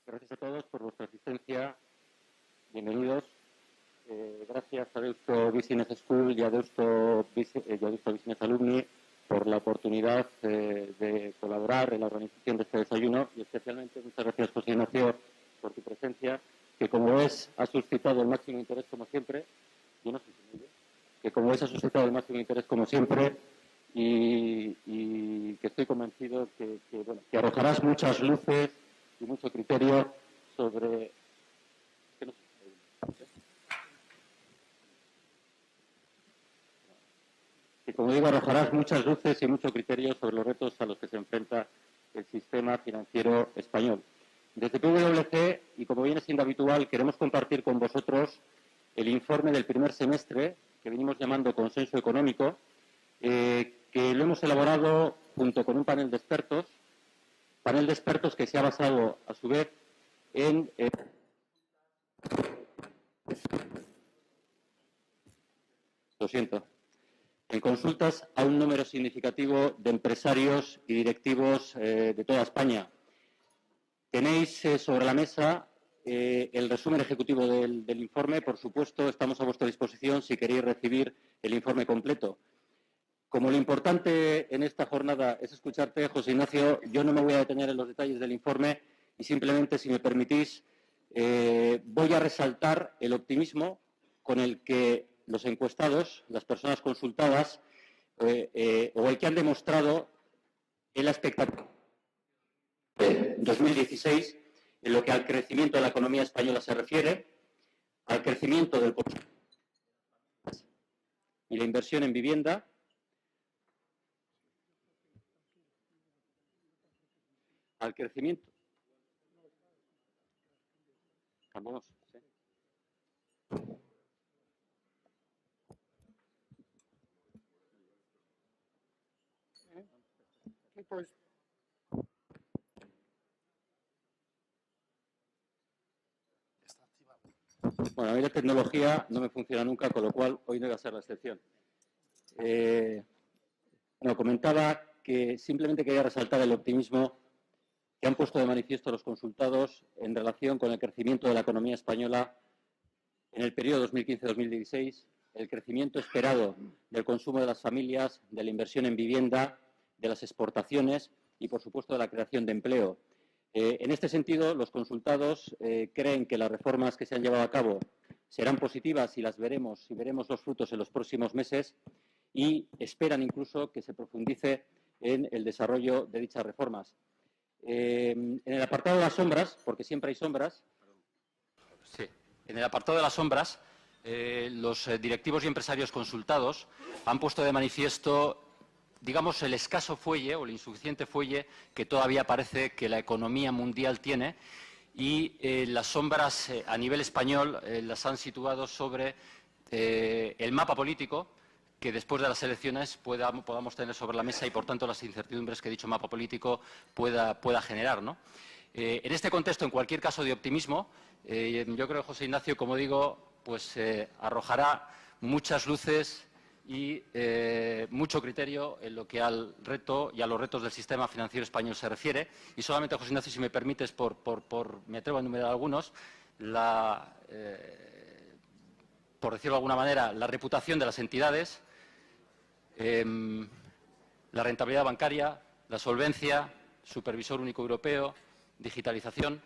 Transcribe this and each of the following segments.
Gracias a todos por vuestra asistencia. Bienvenidos. Gracias a Deusto Business School y a Deusto Business Alumni por la oportunidad de colaborar en la organización de este desayuno y especialmente muchas gracias, José Ignacio, por tu presencia, que como ves ha suscitado el máximo interés como siempre. Yo no sé si me oye. Que como ves ha suscitado el máximo interés como siempre y que estoy convencido que arrojarás muchas luces y mucho criterio sobre... Que, como digo, arrojarás muchas luces y mucho criterio sobre los retos a los que se enfrenta el sistema financiero español. Desde PwC, y como viene siendo habitual, queremos compartir con vosotros el informe del primer semestre, que venimos llamando Consenso Económico, que lo hemos elaborado junto con un panel de expertos que se ha basado, a su vez, en... Lo siento. En consultas a un número significativo de empresarios y directivos de toda España. Tenéis sobre la mesa el resumen ejecutivo del informe. Por supuesto, estamos a vuestra disposición si queréis recibir el informe completo. Como lo importante en esta jornada es escucharte, José Ignacio, yo no me voy a detener en los detalles del informe y simplemente, si me permitís, voy a resaltar el optimismo con el que los encuestados, las personas consultadas, o el que han demostrado en la expectativa de 2016 en lo que al crecimiento de la economía española se refiere, al crecimiento del consumo y la inversión en vivienda, al crecimiento. Vamos, ¿sí? Pues. Bueno, a mí la tecnología no me funciona nunca, con lo cual hoy no iba a ser la excepción. Comentaba que simplemente quería resaltar el optimismo que han puesto de manifiesto los consultados en relación con el crecimiento de la economía española en el periodo 2015-2016, el crecimiento esperado del consumo de las familias, de la inversión en vivienda, de las exportaciones y, por supuesto, de la creación de empleo. En este sentido, los consultados creen que las reformas que se han llevado a cabo serán positivas y veremos los frutos en los próximos meses y esperan incluso que se profundice en el desarrollo de dichas reformas. En el apartado de las sombras, porque siempre hay sombras, sí, en el apartado de las sombras, los directivos y empresarios consultados han puesto de manifiesto, digamos, el escaso fuelle o el insuficiente fuelle que todavía parece que la economía mundial tiene y las sombras a nivel español las han situado sobre el mapa político que después de las elecciones podamos tener sobre la mesa y, por tanto, las incertidumbres que dicho mapa político pueda generar, ¿no? En este contexto, en cualquier caso de optimismo, yo creo que José Ignacio, como digo, pues arrojará muchas luces y mucho criterio en lo que al reto y a los retos del sistema financiero español se refiere. Y solamente, José Ignacio, si me permites, me atrevo a enumerar algunos, por decirlo de alguna manera, la reputación de las entidades, la rentabilidad bancaria, la solvencia, supervisor único europeo, digitalización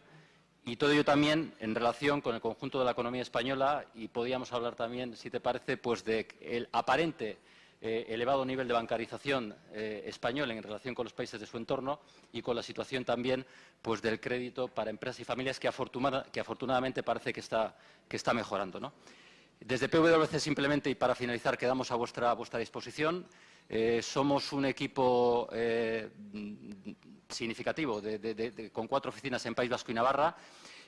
y todo ello también en relación con el conjunto de la economía española y podríamos hablar también, si te parece, pues del aparente elevado nivel de bancarización español en relación con los países de su entorno y con la situación también pues del crédito para empresas y familias que afortunadamente parece que está mejorando, ¿no? Desde PwC, simplemente, y para finalizar, quedamos a vuestra disposición. Somos un equipo significativo con 4 oficinas en País Vasco y Navarra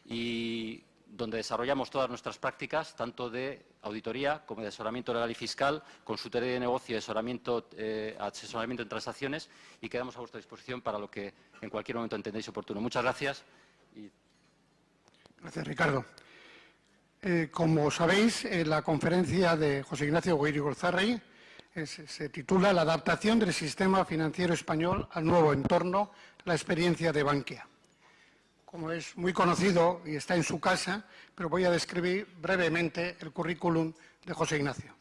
y donde desarrollamos todas nuestras prácticas, tanto de auditoría como de asesoramiento legal y fiscal, consultoría de negocio y asesoramiento en transacciones, y quedamos a vuestra disposición para lo que en cualquier momento entendáis oportuno. Muchas gracias. Gracias, Ricardo. Como sabéis, la conferencia de José Ignacio Goyri-Golzarri se titula La adaptación del sistema financiero español al nuevo entorno, la experiencia de Bankia. como es muy conocido y está en su casa, pero voy a describir brevemente el currículum de José Ignacio.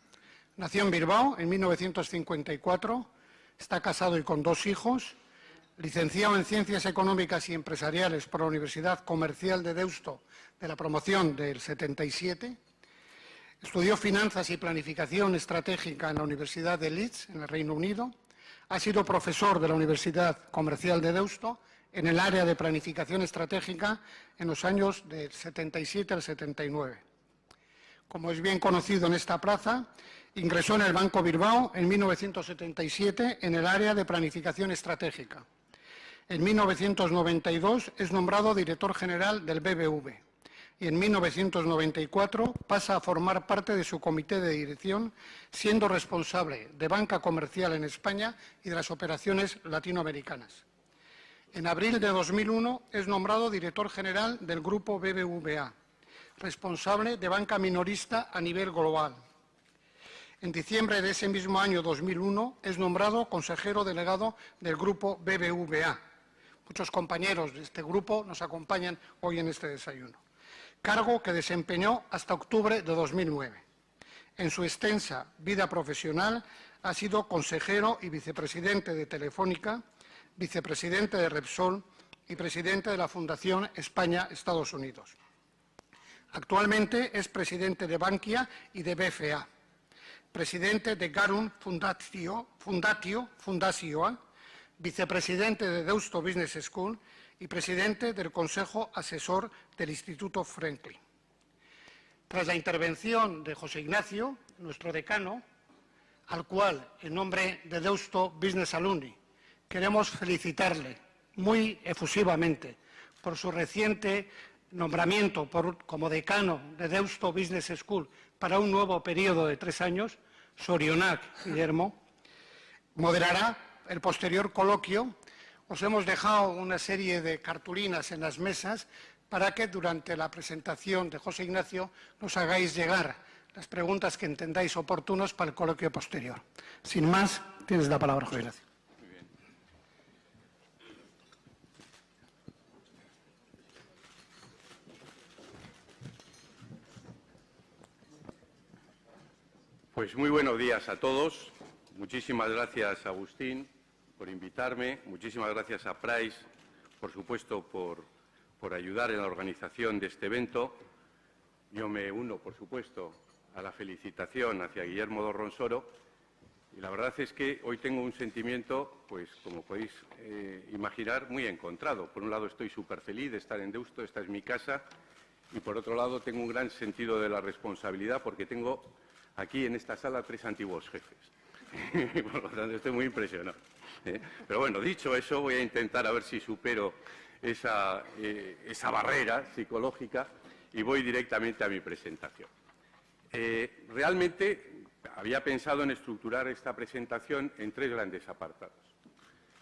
Nació en Bilbao en 1954, está casado y con 2 hijos, licenciado en Ciencias Económicas y Empresariales por la Universidad Comercial de Deusto de la promoción del 77, estudió Finanzas y Planificación Estratégica en la Universidad de Leeds, en el Reino Unido, ha sido profesor de la Universidad Comercial de Deusto en el área de Planificación Estratégica en los años del 77 al 79. Como es bien conocido en esta plaza, ingresó en el Banco Bilbao en 1977 en el área de Planificación Estratégica. En 1992 es nombrado director general del BBV y en 1994 pasa a formar parte de su comité de dirección, siendo responsable de banca comercial en España y de las operaciones latinoamericanas. En abril de 2001 es nombrado director general del Grupo BBVA, responsable de banca minorista a nivel global. En diciembre de ese mismo año 2001 es nombrado consejero delegado del Grupo BBVA. Muchos compañeros de este grupo nos acompañan hoy en este desayuno. Cargo que desempeñó hasta octubre de 2009. En su extensa vida profesional ha sido consejero y vicepresidente de Telefónica, vicepresidente de Repsol y presidente de la Fundación España-Estados Unidos. Actualmente es presidente de Bankia y de BFA, presidente de Garum Fundazioa, vicepresidente de Deusto Business School y presidente del Consejo Asesor del Instituto Franklin. Tras la intervención de José Ignacio, nuestro decano, al cual, en nombre de Deusto Business Alumni, queremos felicitarle muy efusivamente por su reciente nombramiento como decano de Deusto Business School para un nuevo periodo de 3 años, Sorionak Guillermo, moderará el posterior coloquio. Os hemos dejado una serie de cartulinas en las mesas para que durante la presentación de José Ignacio nos hagáis llegar las preguntas que entendáis oportunas para el coloquio posterior. Sin más, tienes la palabra, José Ignacio. Muy bien. Pues muy buenos días a todos. Muchísimas gracias, Agustín, por invitarme. Muchísimas gracias a Price, por supuesto, por ayudar en la organización de este evento. Yo me uno, por supuesto, a la felicitación hacia Guillermo Dorronsoro. Y la verdad es que hoy tengo un sentimiento, pues como podéis imaginar, muy encontrado. Por un lado estoy súper feliz de estar en Deusto, esta es mi casa. Y por otro lado tengo un gran sentido de la responsabilidad porque tengo aquí en esta sala 3 antiguos jefes. Por lo tanto, estoy muy impresionado. Pero bueno, dicho eso, voy a intentar a ver si supero esa barrera psicológica y voy directamente a mi presentación. Realmente había pensado en estructurar esta presentación en 3 grandes apartados.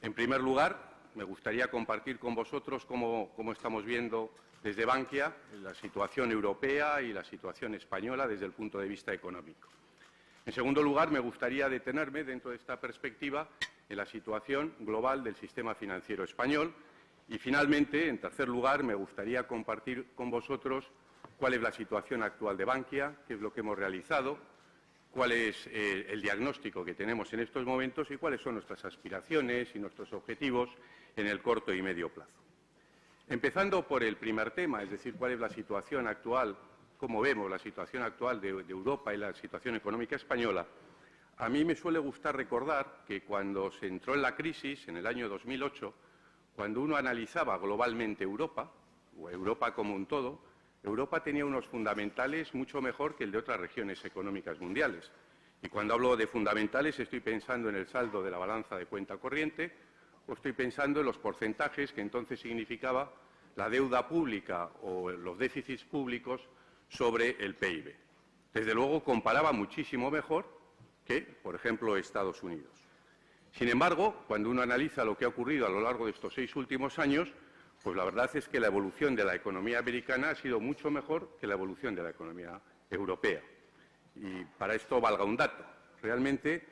En primer lugar, me gustaría compartir con vosotros cómo estamos viendo desde Bankia la situación europea y la situación española desde el punto de vista económico. En segundo lugar, me gustaría detenerme dentro de esta perspectiva en la situación global del sistema financiero español y, finalmente, en tercer lugar, me gustaría compartir con vosotros cuál es la situación actual de Bankia, qué es lo que hemos realizado, cuál es el diagnóstico que tenemos en estos momentos y cuáles son nuestras aspiraciones y nuestros objetivos en el corto y medio plazo. Empezando por el primer tema, es decir, cuál es la situación actual, cómo vemos la situación actual de Europa y la situación económica española, a mí me suele gustar recordar que cuando se entró en la crisis, en el año 2008, cuando uno analizaba globalmente Europa, o Europa como un todo, Europa tenía unos fundamentales mucho mejor que el de otras regiones económicas mundiales. Y cuando hablo de fundamentales estoy pensando en el saldo de la balanza de cuenta corriente o estoy pensando en los porcentajes que entonces significaba la deuda pública o los déficits públicos sobre el PIB. Desde luego comparaba muchísimo mejor que, por ejemplo, Estados Unidos. Sin embargo, cuando uno analiza lo que ha ocurrido a lo largo de estos 6 últimos años, pues la verdad es que la evolución de la economía americana ha sido mucho mejor que la evolución de la economía europea. Y para esto valga un dato. Realmente,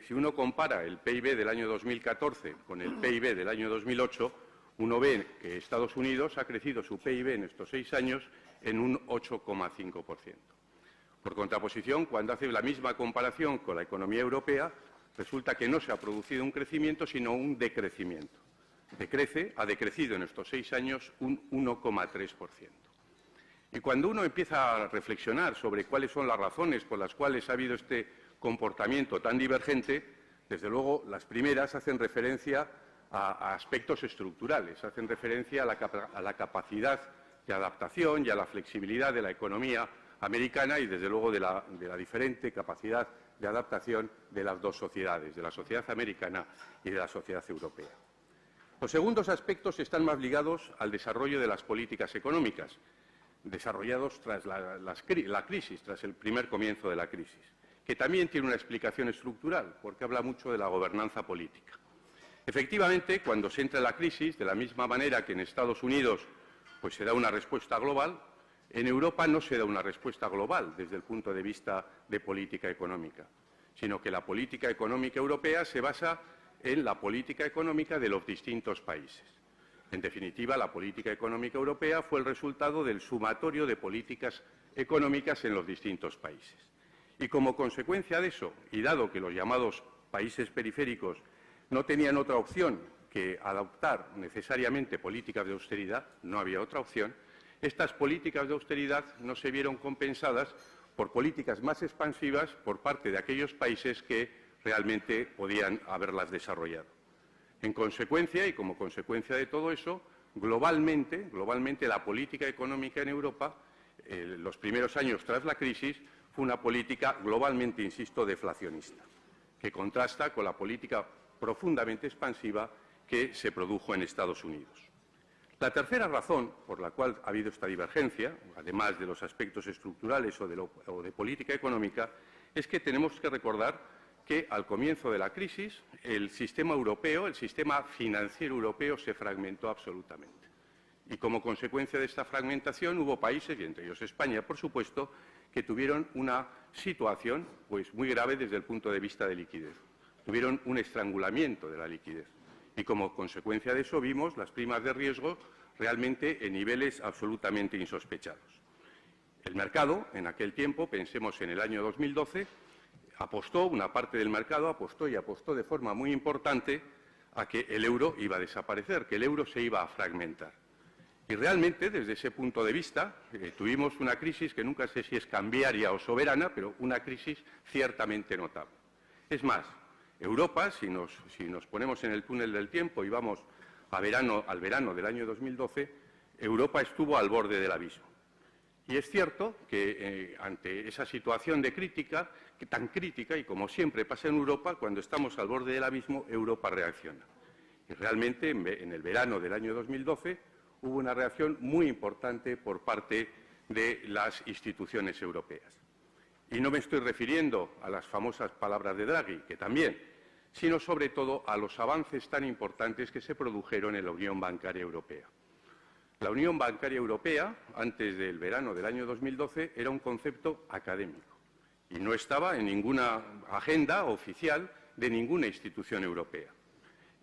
si uno compara el PIB del año 2014 con el PIB del año 2008, Uno ve que Estados Unidos ha crecido su PIB en estos 6 años en un 8,5%. Por contraposición, cuando hace la misma comparación con la economía europea, resulta que no se ha producido un crecimiento, sino un decrecimiento. Ha decrecido en estos 6 años un 1,3%. Y cuando uno empieza a reflexionar sobre cuáles son las razones por las cuales ha habido este comportamiento tan divergente, desde luego las primeras hacen referencia a aspectos estructurales, hacen referencia a la capacidad de adaptación y a la flexibilidad de la economía americana y, desde luego, de la diferente capacidad de adaptación de las dos sociedades, de la sociedad americana y de la sociedad europea. Los segundos aspectos están más ligados al desarrollo de las políticas económicas, desarrollados tras la crisis, tras el primer comienzo de la crisis, que también tiene una explicación estructural, porque habla mucho de la gobernanza política. Efectivamente, cuando se entra en la crisis, de la misma manera que en Estados Unidos pues se da una respuesta global, en Europa no se da una respuesta global desde el punto de vista de política económica, sino que la política económica europea se basa en la política económica de los distintos países. En definitiva, la política económica europea fue el resultado del sumatorio de políticas económicas en los distintos países. Y como consecuencia de eso, y dado que los llamados países periféricos no tenían otra opción que adoptar necesariamente políticas de austeridad, no había otra opción, estas políticas de austeridad no se vieron compensadas por políticas más expansivas por parte de aquellos países que realmente podían haberlas desarrollado. En consecuencia, y como consecuencia de todo eso, globalmente la política económica en Europa, los primeros años tras la crisis, fue una política globalmente, insisto, deflacionista, que contrasta con la política profundamente expansiva que se produjo en Estados Unidos. La tercera razón por la cual ha habido esta divergencia, además de los aspectos estructurales o de política económica, es que tenemos que recordar que al comienzo de la crisis el sistema europeo, el sistema financiero europeo se fragmentó absolutamente. Y como consecuencia de esta fragmentación hubo países, y entre ellos España, por supuesto, que tuvieron una situación pues, muy grave desde el punto de vista de liquidez. Tuvieron un estrangulamiento de la liquidez. Y como consecuencia de eso vimos las primas de riesgo realmente en niveles absolutamente insospechados. El mercado, en aquel tiempo, pensemos en el año 2012, una parte del mercado apostó de forma muy importante a que el euro iba a desaparecer, que el euro se iba a fragmentar. Y realmente, desde ese punto de vista, tuvimos una crisis que nunca sé si es cambiaria o soberana, pero una crisis ciertamente notable. Es más, Europa, si nos ponemos en el túnel del tiempo y vamos al verano del año 2012, Europa estuvo al borde del abismo. Y es cierto que ante esa situación de tan crítica, y como siempre pasa en Europa, cuando estamos al borde del abismo, Europa reacciona. Y realmente en el verano del año 2012 hubo una reacción muy importante por parte de las instituciones europeas. Y no me estoy refiriendo a las famosas palabras de Draghi, que también, sino sobre todo a los avances tan importantes que se produjeron en la Unión Bancaria Europea. La Unión Bancaria Europea, antes del verano del año 2012, era un concepto académico y no estaba en ninguna agenda oficial de ninguna institución europea.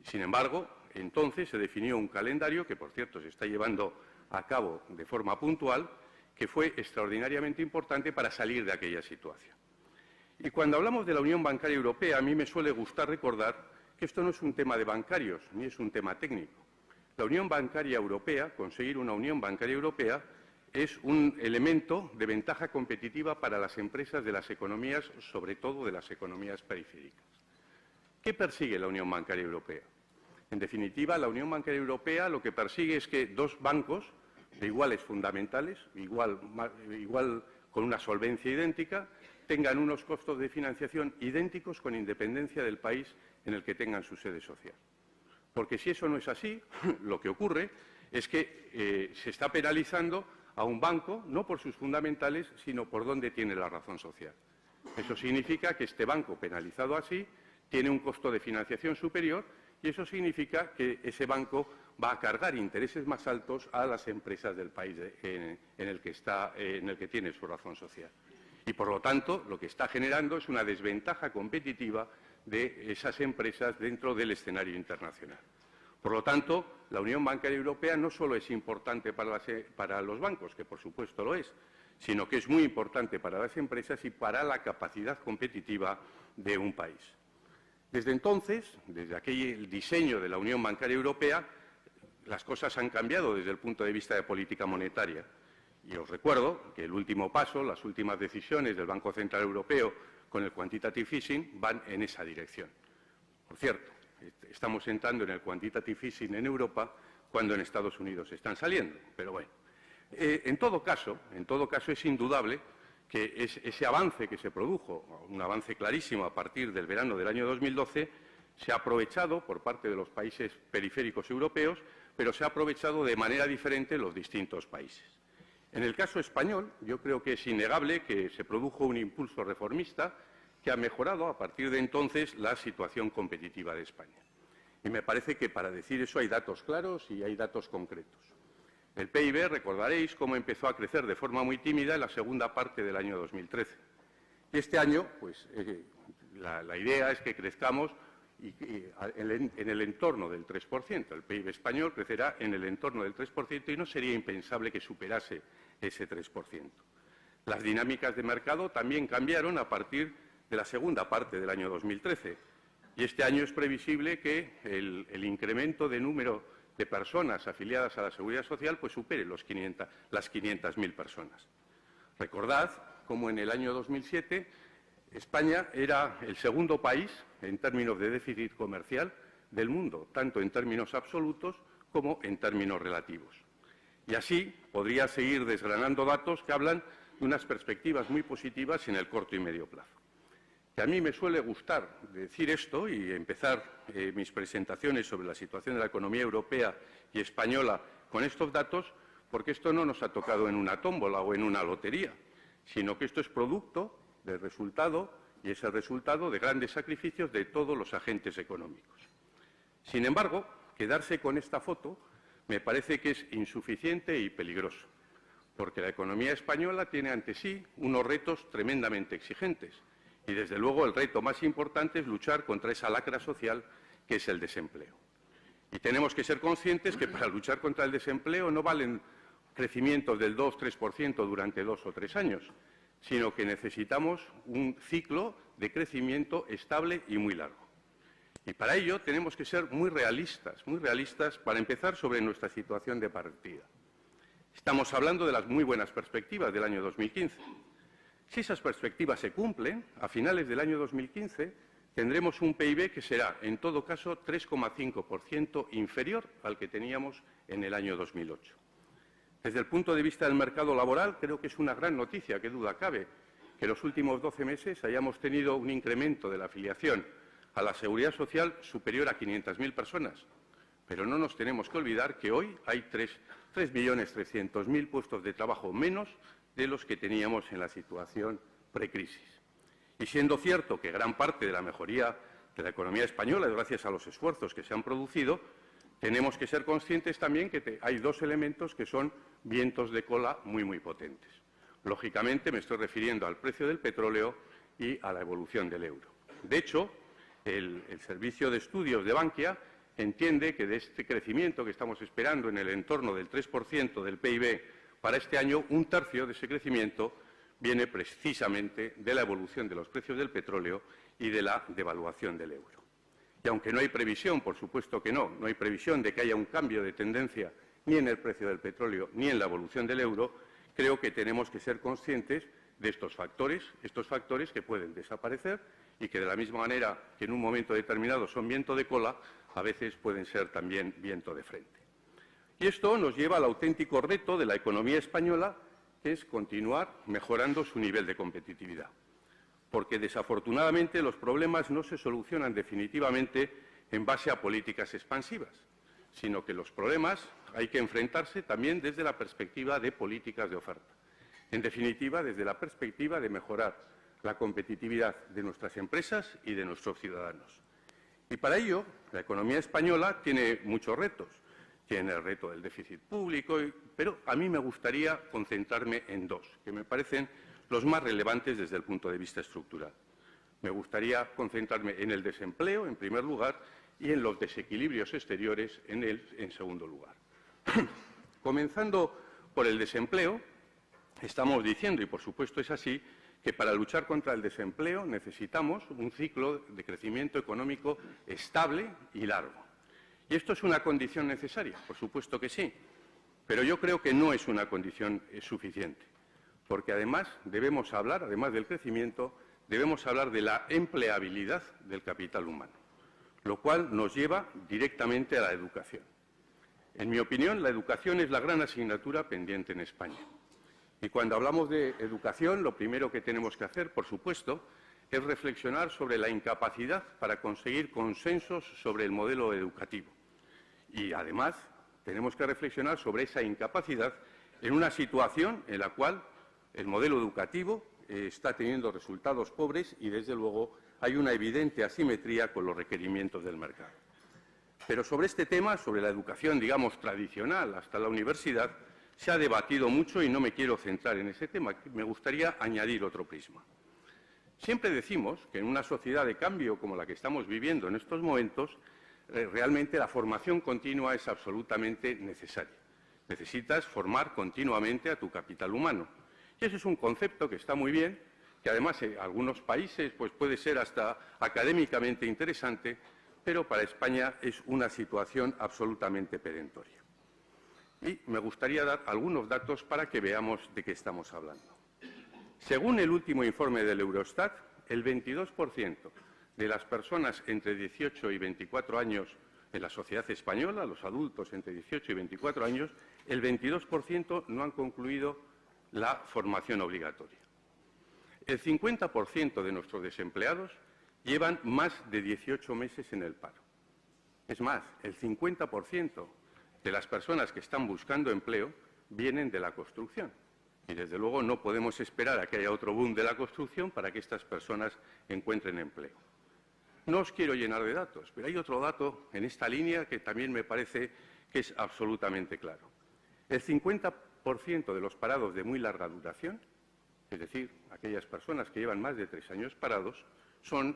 Sin embargo, entonces se definió un calendario que, por cierto, se está llevando a cabo de forma puntual, que fue extraordinariamente importante para salir de aquella situación. Y cuando hablamos de la Unión Bancaria Europea, a mí me suele gustar recordar que esto no es un tema de bancarios, ni es un tema técnico. La Unión Bancaria Europea, conseguir una Unión Bancaria Europea, es un elemento de ventaja competitiva para las empresas de las economías, sobre todo de las economías periféricas. ¿Qué persigue la Unión Bancaria Europea? En definitiva, la Unión Bancaria Europea lo que persigue es que dos bancos de iguales fundamentales, igual con una solvencia idéntica, tengan unos costos de financiación idénticos con independencia del país en el que tengan su sede social. Porque si eso no es así, lo que ocurre es que se está penalizando a un banco, no por sus fundamentales, sino por dónde tiene la razón social. Eso significa que este banco, penalizado así, tiene un costo de financiación superior y eso significa que ese banco va a cargar intereses más altos a las empresas del país en el que tiene su razón social. Y, por lo tanto, lo que está generando es una desventaja competitiva de esas empresas dentro del escenario internacional. Por lo tanto, la Unión Bancaria Europea no solo es importante para los bancos, que por supuesto lo es, sino que es muy importante para las empresas y para la capacidad competitiva de un país. Desde entonces, desde aquel diseño de la Unión Bancaria Europea, las cosas han cambiado desde el punto de vista de política monetaria. Y os recuerdo que el último paso, las últimas decisiones del Banco Central Europeo con el quantitative easing van en esa dirección. Por cierto, estamos entrando en el quantitative easing en Europa cuando en Estados Unidos están saliendo. Pero bueno, en todo caso es indudable que ese avance que se produjo, un avance clarísimo a partir del verano del año 2012, se ha aprovechado por parte de los países periféricos europeos, pero se ha aprovechado de manera diferente en los distintos países. En el caso español, yo creo que es innegable que se produjo un impulso reformista que ha mejorado a partir de entonces la situación competitiva de España. Y me parece que para decir eso hay datos claros y hay datos concretos. El PIB, recordaréis cómo empezó a crecer de forma muy tímida en la segunda parte del año 2013. Y este año, pues, la idea es que crezcamos en el entorno del 3%. El PIB español crecerá en el entorno del 3% y no sería impensable que superase ese 3%. Las dinámicas de mercado también cambiaron a partir de la segunda parte del año 2013 y este año es previsible que el incremento de número de personas afiliadas a la Seguridad Social pues supere las 500.000 personas. Recordad cómo en el año 2007 España era el segundo país en términos de déficit comercial del mundo, tanto en términos absolutos como en términos relativos. Y así podría seguir desgranando datos que hablan de unas perspectivas muy positivas en el corto y medio plazo. Que a mí me suele gustar decir esto y empezar mis presentaciones sobre la situación de la economía europea y española con estos datos, porque esto no nos ha tocado en una tómbola o en una lotería, sino que esto es producto del resultado y es el resultado de grandes sacrificios de todos los agentes económicos. Sin embargo, quedarse con esta foto me parece que es insuficiente y peligroso, porque la economía española tiene ante sí unos retos tremendamente exigentes. Y, desde luego, el reto más importante es luchar contra esa lacra social que es el desempleo. Y tenemos que ser conscientes que para luchar contra el desempleo no valen crecimientos del 2-3% durante 2 o 3 años, sino que necesitamos un ciclo de crecimiento estable y muy largo. Y para ello tenemos que ser muy realistas para empezar sobre nuestra situación de partida. Estamos hablando de las muy buenas perspectivas del año 2015. Si esas perspectivas se cumplen, a finales del año 2015 tendremos un PIB que será, en todo caso, 3,5% inferior al que teníamos en el año 2008. Desde el punto de vista del mercado laboral, creo que es una gran noticia, qué duda cabe, que en los últimos 12 meses hayamos tenido un incremento de la afiliación a la Seguridad Social superior a 500.000 personas. Pero no nos tenemos que olvidar que hoy hay 3.300.000 puestos de trabajo menos de los que teníamos en la situación precrisis. Y siendo cierto que gran parte de la mejoría de la economía española es gracias a los esfuerzos que se han producido, tenemos que ser conscientes también que hay dos elementos que son vientos de cola muy potentes. Lógicamente me estoy refiriendo al precio del petróleo y a la evolución del euro. De hecho, el Servicio de Estudios de Bankia entiende que de este crecimiento que estamos esperando en el entorno del 3% del PIB para este año, un tercio de ese crecimiento viene precisamente de la evolución de los precios del petróleo y de la devaluación del euro. Y aunque no hay previsión, por supuesto que no hay previsión de que haya un cambio de tendencia ni en el precio del petróleo ni en la evolución del euro, creo que tenemos que ser conscientes de estos factores que pueden desaparecer y que de la misma manera que en un momento determinado son viento de cola, a veces pueden ser también viento de frente. Y esto nos lleva al auténtico reto de la economía española, que es continuar mejorando su nivel de competitividad. Porque, desafortunadamente, los problemas no se solucionan definitivamente en base a políticas expansivas, sino que los problemas hay que enfrentarse también desde la perspectiva de políticas de oferta. En definitiva, desde la perspectiva de mejorar la competitividad de nuestras empresas y de nuestros ciudadanos. Y para ello, la economía española tiene muchos retos. Tiene el reto del déficit público, pero a mí me gustaría concentrarme en dos, que me parecen los más relevantes desde el punto de vista estructural. Me gustaría concentrarme en el desempleo, en primer lugar, y en los desequilibrios exteriores, en segundo lugar. Comenzando por el desempleo, estamos diciendo, y por supuesto es así, que para luchar contra el desempleo necesitamos un ciclo de crecimiento económico estable y largo. ¿Y esto es una condición necesaria? Por supuesto que sí, pero yo creo que no es una condición suficiente, porque además debemos hablar, además del crecimiento, debemos hablar de la empleabilidad del capital humano, lo cual nos lleva directamente a la educación. En mi opinión, la educación es la gran asignatura pendiente en España. Y cuando hablamos de educación, lo primero que tenemos que hacer, por supuesto, es reflexionar sobre la incapacidad para conseguir consensos sobre el modelo educativo. Y, además, tenemos que reflexionar sobre esa incapacidad en una situación en la cual el modelo educativo está teniendo resultados pobres y, desde luego, hay una evidente asimetría con los requerimientos del mercado. Pero sobre este tema, sobre la educación, digamos, tradicional hasta la universidad, se ha debatido mucho y no me quiero centrar en ese tema. Me gustaría añadir otro prisma. Siempre decimos que en una sociedad de cambio como la que estamos viviendo en estos momentos, realmente la formación continua es absolutamente necesaria. Necesitas formar continuamente a tu capital humano. Y ese es un concepto que está muy bien, que además en algunos países pues puede ser hasta académicamente interesante, pero para España es una situación absolutamente perentoria. Y me gustaría dar algunos datos para que veamos de qué estamos hablando. Según el último informe del Eurostat, el 22% de las personas entre 18 y 24 años en la sociedad española, los adultos entre 18 y 24 años, el 22% no han concluido la formación obligatoria. El 50% de nuestros desempleados llevan más de 18 meses en el paro. Es más, el 50% de las personas que están buscando empleo vienen de la construcción. Y, desde luego, no podemos esperar a que haya otro boom de la construcción para que estas personas encuentren empleo. No os quiero llenar de datos, pero hay otro dato en esta línea que también me parece que es absolutamente claro. El 50% de los parados de muy larga duración, es decir, aquellas personas que llevan más de 3 años parados, son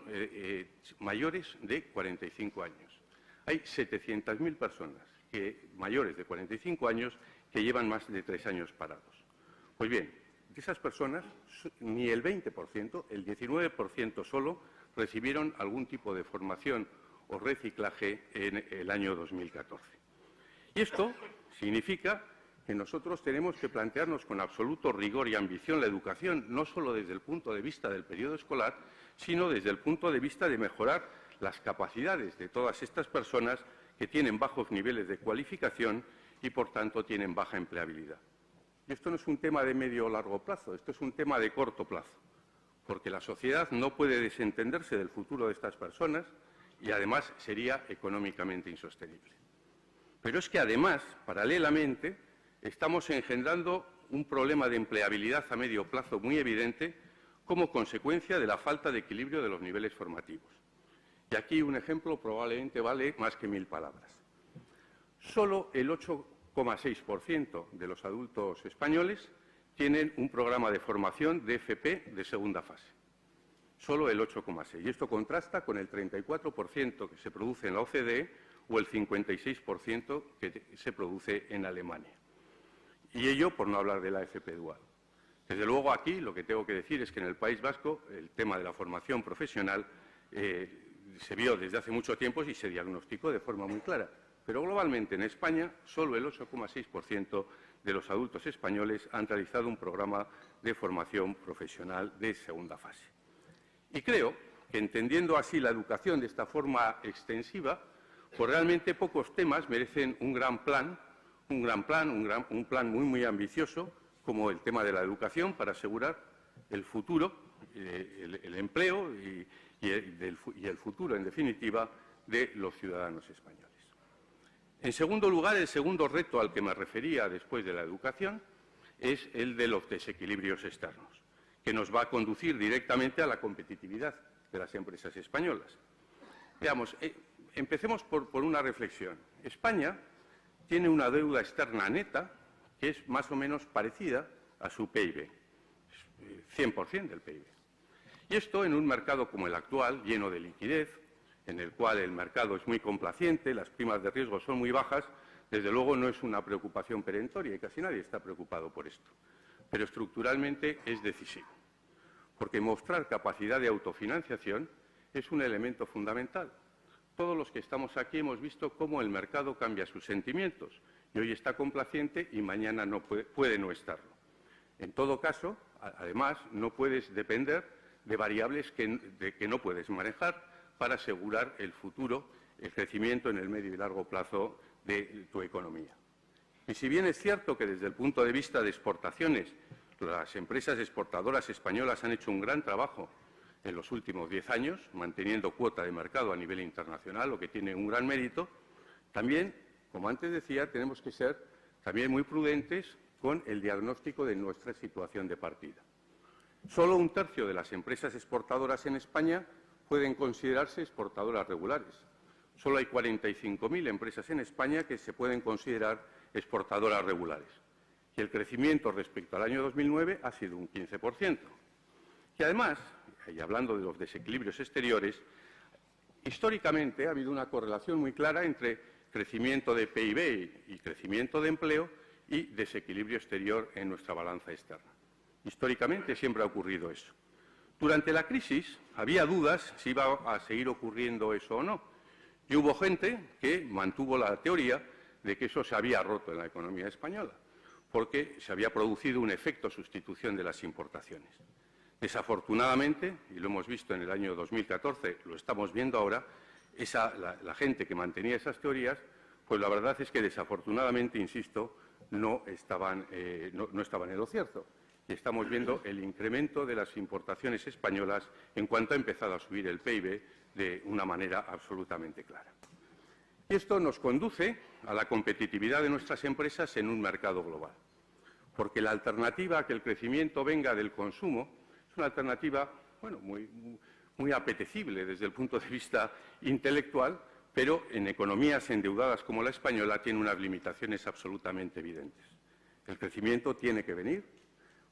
mayores de 45 años. Hay 700.000 personas mayores de 45 años que llevan más de 3 años parados. Pues bien, de esas personas, ni el 20%, el 19% solo, recibieron algún tipo de formación o reciclaje en el año 2014. Y esto significa que nosotros tenemos que plantearnos con absoluto rigor y ambición la educación, no solo desde el punto de vista del periodo escolar, sino desde el punto de vista de mejorar las capacidades de todas estas personas que tienen bajos niveles de cualificación y, por tanto, tienen baja empleabilidad. Y esto no es un tema de medio o largo plazo, esto es un tema de corto plazo, porque la sociedad no puede desentenderse del futuro de estas personas y, además, sería económicamente insostenible. Pero es que, además, paralelamente, estamos engendrando un problema de empleabilidad a medio plazo muy evidente como consecuencia de la falta de equilibrio de los niveles formativos. Y aquí un ejemplo probablemente vale más que 1000 palabras. Solo el 8,6% de los adultos españoles tienen un programa de formación de FP de segunda fase. Solo el 8,6%. Y esto contrasta con el 34% que se produce en la OCDE o el 56% que se produce en Alemania. Y ello por no hablar de la FP dual. Desde luego, aquí lo que tengo que decir es que en el País Vasco el tema de la formación profesional se vio desde hace mucho tiempo y se diagnosticó de forma muy clara. Pero globalmente en España solo el 8,6% de los adultos españoles han realizado un programa de formación profesional de segunda fase. Y creo que, entendiendo así la educación de esta forma extensiva, pues realmente pocos temas merecen un plan muy ambicioso como el tema de la educación para asegurar el futuro, el empleo y el futuro, en definitiva, de los ciudadanos españoles. En segundo lugar, el segundo reto al que me refería después de la educación es el de los desequilibrios externos, que nos va a conducir directamente a la competitividad de las empresas españolas. Veamos, empecemos por una reflexión. España tiene una deuda externa neta que es más o menos parecida a su PIB, 100% del PIB. Y esto en un mercado como el actual, lleno de liquidez, en el cual el mercado es muy complaciente, las primas de riesgo son muy bajas, desde luego no es una preocupación perentoria y casi nadie está preocupado por esto. Pero estructuralmente es decisivo, porque mostrar capacidad de autofinanciación es un elemento fundamental. Todos los que estamos aquí hemos visto cómo el mercado cambia sus sentimientos y hoy está complaciente y mañana no puede no estarlo. En todo caso, además, no puedes depender de variables que no puedes manejar para asegurar el futuro, el crecimiento en el medio y largo plazo de tu economía. Y si bien es cierto que desde el punto de vista de exportaciones, las empresas exportadoras españolas han hecho un gran trabajo en los últimos 10 años, manteniendo cuota de mercado a nivel internacional, lo que tiene un gran mérito, también, como antes decía, tenemos que ser también muy prudentes con el diagnóstico de nuestra situación de partida. Solo un tercio de las empresas exportadoras en España pueden considerarse exportadoras regulares. Solo hay 45.000 empresas en España que se pueden considerar exportadoras regulares. Y el crecimiento respecto al año 2009 ha sido un 15%. Y además, y hablando de los desequilibrios exteriores, históricamente ha habido una correlación muy clara entre crecimiento de PIB y crecimiento de empleo y desequilibrio exterior en nuestra balanza externa. Históricamente siempre ha ocurrido eso. Durante la crisis había dudas si iba a seguir ocurriendo eso o no. Y hubo gente que mantuvo la teoría de que eso se había roto en la economía española, porque se había producido un efecto sustitución de las importaciones. Desafortunadamente, y lo hemos visto en el año 2014, lo estamos viendo ahora, la gente que mantenía esas teorías, pues la verdad es que desafortunadamente, insisto, no estaban en lo cierto. Y estamos viendo el incremento de las importaciones españolas en cuanto ha empezado a subir el PIB de una manera absolutamente clara. Y esto nos conduce a la competitividad de nuestras empresas en un mercado global, porque la alternativa a que el crecimiento venga del consumo es una alternativa, bueno, muy apetecible desde el punto de vista intelectual, pero en economías endeudadas como la española tiene unas limitaciones absolutamente evidentes. El crecimiento tiene que venir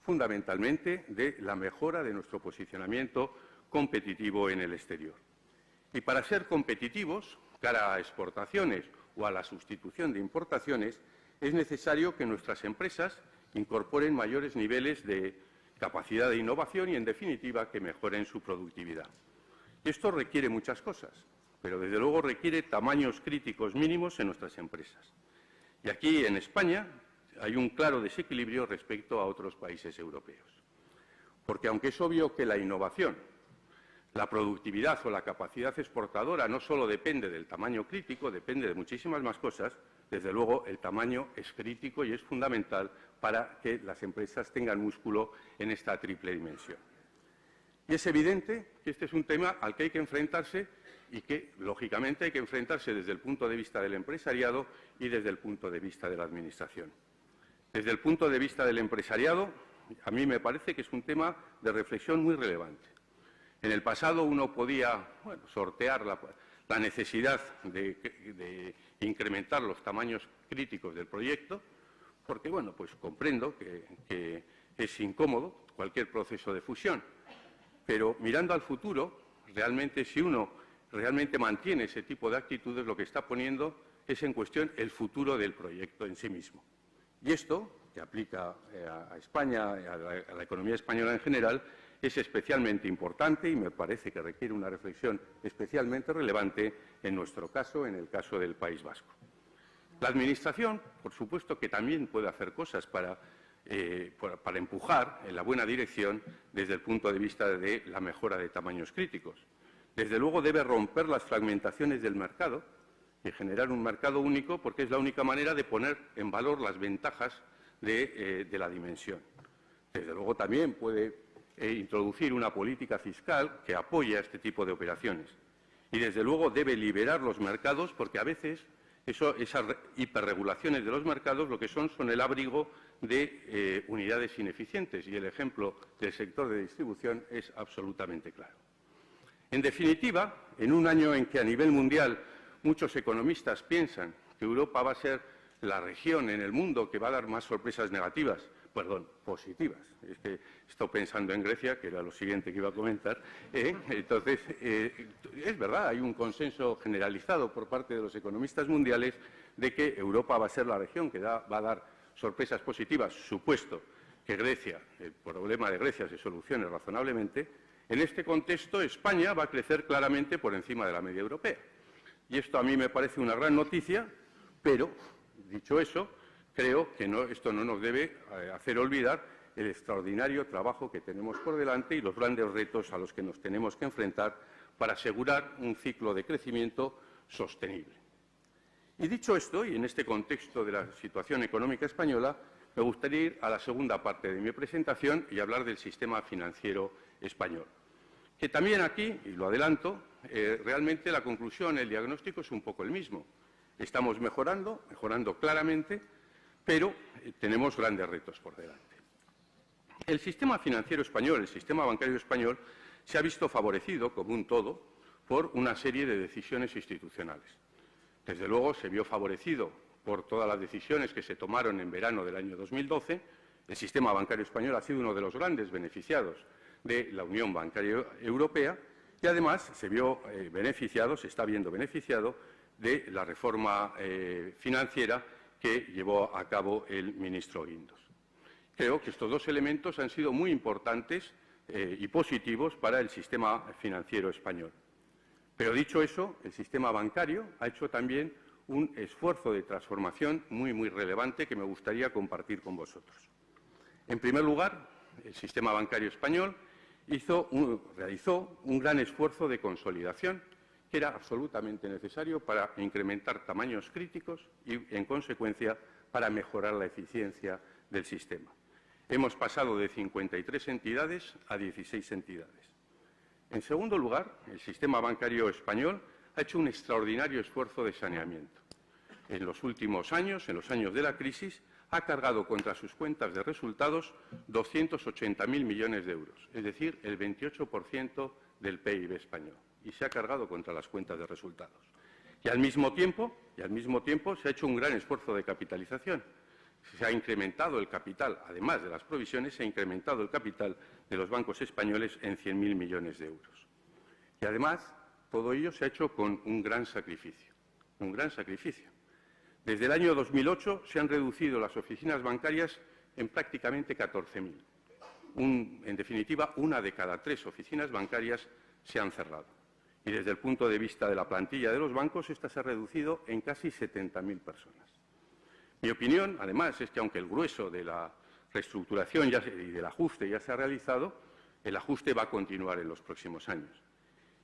fundamentalmente de la mejora de nuestro posicionamiento competitivo en el exterior. Y para ser competitivos, cara a exportaciones o a la sustitución de importaciones, es necesario que nuestras empresas incorporen mayores niveles de capacidad de innovación y, en definitiva, que mejoren su productividad. Esto requiere muchas cosas, pero desde luego requiere tamaños críticos mínimos en nuestras empresas. Y aquí, en España, hay un claro desequilibrio respecto a otros países europeos. Porque aunque es obvio que la innovación, la productividad o la capacidad exportadora no solo depende del tamaño crítico, depende de muchísimas más cosas, desde luego el tamaño es crítico y es fundamental para que las empresas tengan músculo en esta triple dimensión. Y es evidente que este es un tema al que hay que enfrentarse y que, lógicamente, hay que enfrentarse desde el punto de vista del empresariado y desde el punto de vista de la Administración. Desde el punto de vista del empresariado, a mí me parece que es un tema de reflexión muy relevante. En el pasado uno podía sortear la necesidad de incrementar los tamaños críticos del proyecto, porque pues comprendo que es incómodo cualquier proceso de fusión. Pero mirando al futuro, realmente si uno realmente mantiene ese tipo de actitudes, lo que está poniendo es en cuestión el futuro del proyecto en sí mismo. Y esto, que aplica a España, a la economía española en general, es especialmente importante y me parece que requiere una reflexión especialmente relevante en nuestro caso, en el caso del País Vasco. La Administración, por supuesto, que también puede hacer cosas para empujar en la buena dirección desde el punto de vista de la mejora de tamaños críticos. Desde luego debe romper las fragmentaciones del mercado y generar un mercado único, porque es la única manera de poner en valor las ventajas de la dimensión. Desde luego también puede introducir una política fiscal que apoye a este tipo de operaciones. Y desde luego debe liberar los mercados, porque a veces esas hiperregulaciones de los mercados lo que son el abrigo de unidades ineficientes, y el ejemplo del sector de distribución es absolutamente claro. En definitiva, en un año en que a nivel mundial muchos economistas piensan que Europa va a ser la región en el mundo que va a dar más sorpresas negativas, positivas. Es que he estado pensando en Grecia, que era lo siguiente que iba a comentar. Entonces, es verdad, hay un consenso generalizado por parte de los economistas mundiales de que Europa va a ser la región que va a dar sorpresas positivas, supuesto que el problema de Grecia se solucione razonablemente. En este contexto, España va a crecer claramente por encima de la media europea. Y esto a mí me parece una gran noticia, pero, dicho eso, creo que esto no nos debe hacer olvidar el extraordinario trabajo que tenemos por delante y los grandes retos a los que nos tenemos que enfrentar para asegurar un ciclo de crecimiento sostenible. Y dicho esto, y en este contexto de la situación económica española, me gustaría ir a la segunda parte de mi presentación y hablar del sistema financiero español. Que también aquí, y lo adelanto, realmente la conclusión, el diagnóstico es un poco el mismo. Estamos mejorando claramente, pero tenemos grandes retos por delante. El sistema financiero español, el sistema bancario español, se ha visto favorecido, como un todo, por una serie de decisiones institucionales. Desde luego, se vio favorecido por todas las decisiones que se tomaron en verano del año 2012. El sistema bancario español ha sido uno de los grandes beneficiados de la Unión Bancaria Europea y, además, se está viendo beneficiado de la reforma financiera que llevó a cabo el ministro Guindos. Creo que estos dos elementos han sido muy importantes y positivos para el sistema financiero español. Pero, dicho eso, el sistema bancario ha hecho también un esfuerzo de transformación muy relevante que me gustaría compartir con vosotros. En primer lugar, el sistema bancario español realizó un gran esfuerzo de consolidación que era absolutamente necesario para incrementar tamaños críticos y, en consecuencia, para mejorar la eficiencia del sistema. Hemos pasado de 53 entidades a 16 entidades. En segundo lugar, el sistema bancario español ha hecho un extraordinario esfuerzo de saneamiento. En los últimos años, en los años de la crisis, ha cargado contra sus cuentas de resultados 280.000 millones de euros, es decir, el 28% del PIB español, y se ha cargado contra las cuentas de resultados. Y al mismo tiempo se ha hecho un gran esfuerzo de capitalización. Se ha incrementado el capital, además de las provisiones, se ha incrementado el capital de los bancos españoles en 100.000 millones de euros. Y además, todo ello se ha hecho con un gran sacrificio. Desde el año 2008 se han reducido las oficinas bancarias en prácticamente 14.000. En definitiva, una de cada 3 oficinas bancarias se han cerrado. Y desde el punto de vista de la plantilla de los bancos, esta se ha reducido en casi 70.000 personas. Mi opinión, además, es que aunque el grueso de la reestructuración y del ajuste ya se ha realizado, el ajuste va a continuar en los próximos años.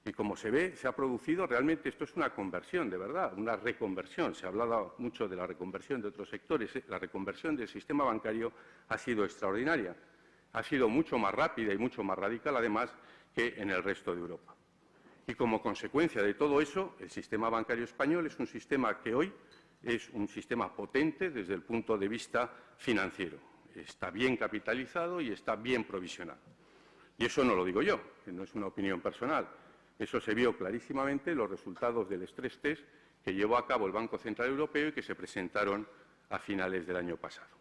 Y como se ve, se ha producido realmente, esto es una conversión, de verdad, una reconversión. Se ha hablado mucho de la reconversión de otros sectores. La reconversión del sistema bancario ha sido extraordinaria. Ha sido mucho más rápida y mucho más radical, además, que en el resto de Europa. Y como consecuencia de todo eso, el sistema bancario español es un sistema que hoy es un sistema potente desde el punto de vista financiero. Está bien capitalizado y está bien provisionado. Y eso no lo digo yo, que no es una opinión personal. Eso se vio clarísimamente en los resultados del stress test que llevó a cabo el Banco Central Europeo y que se presentaron a finales del año pasado.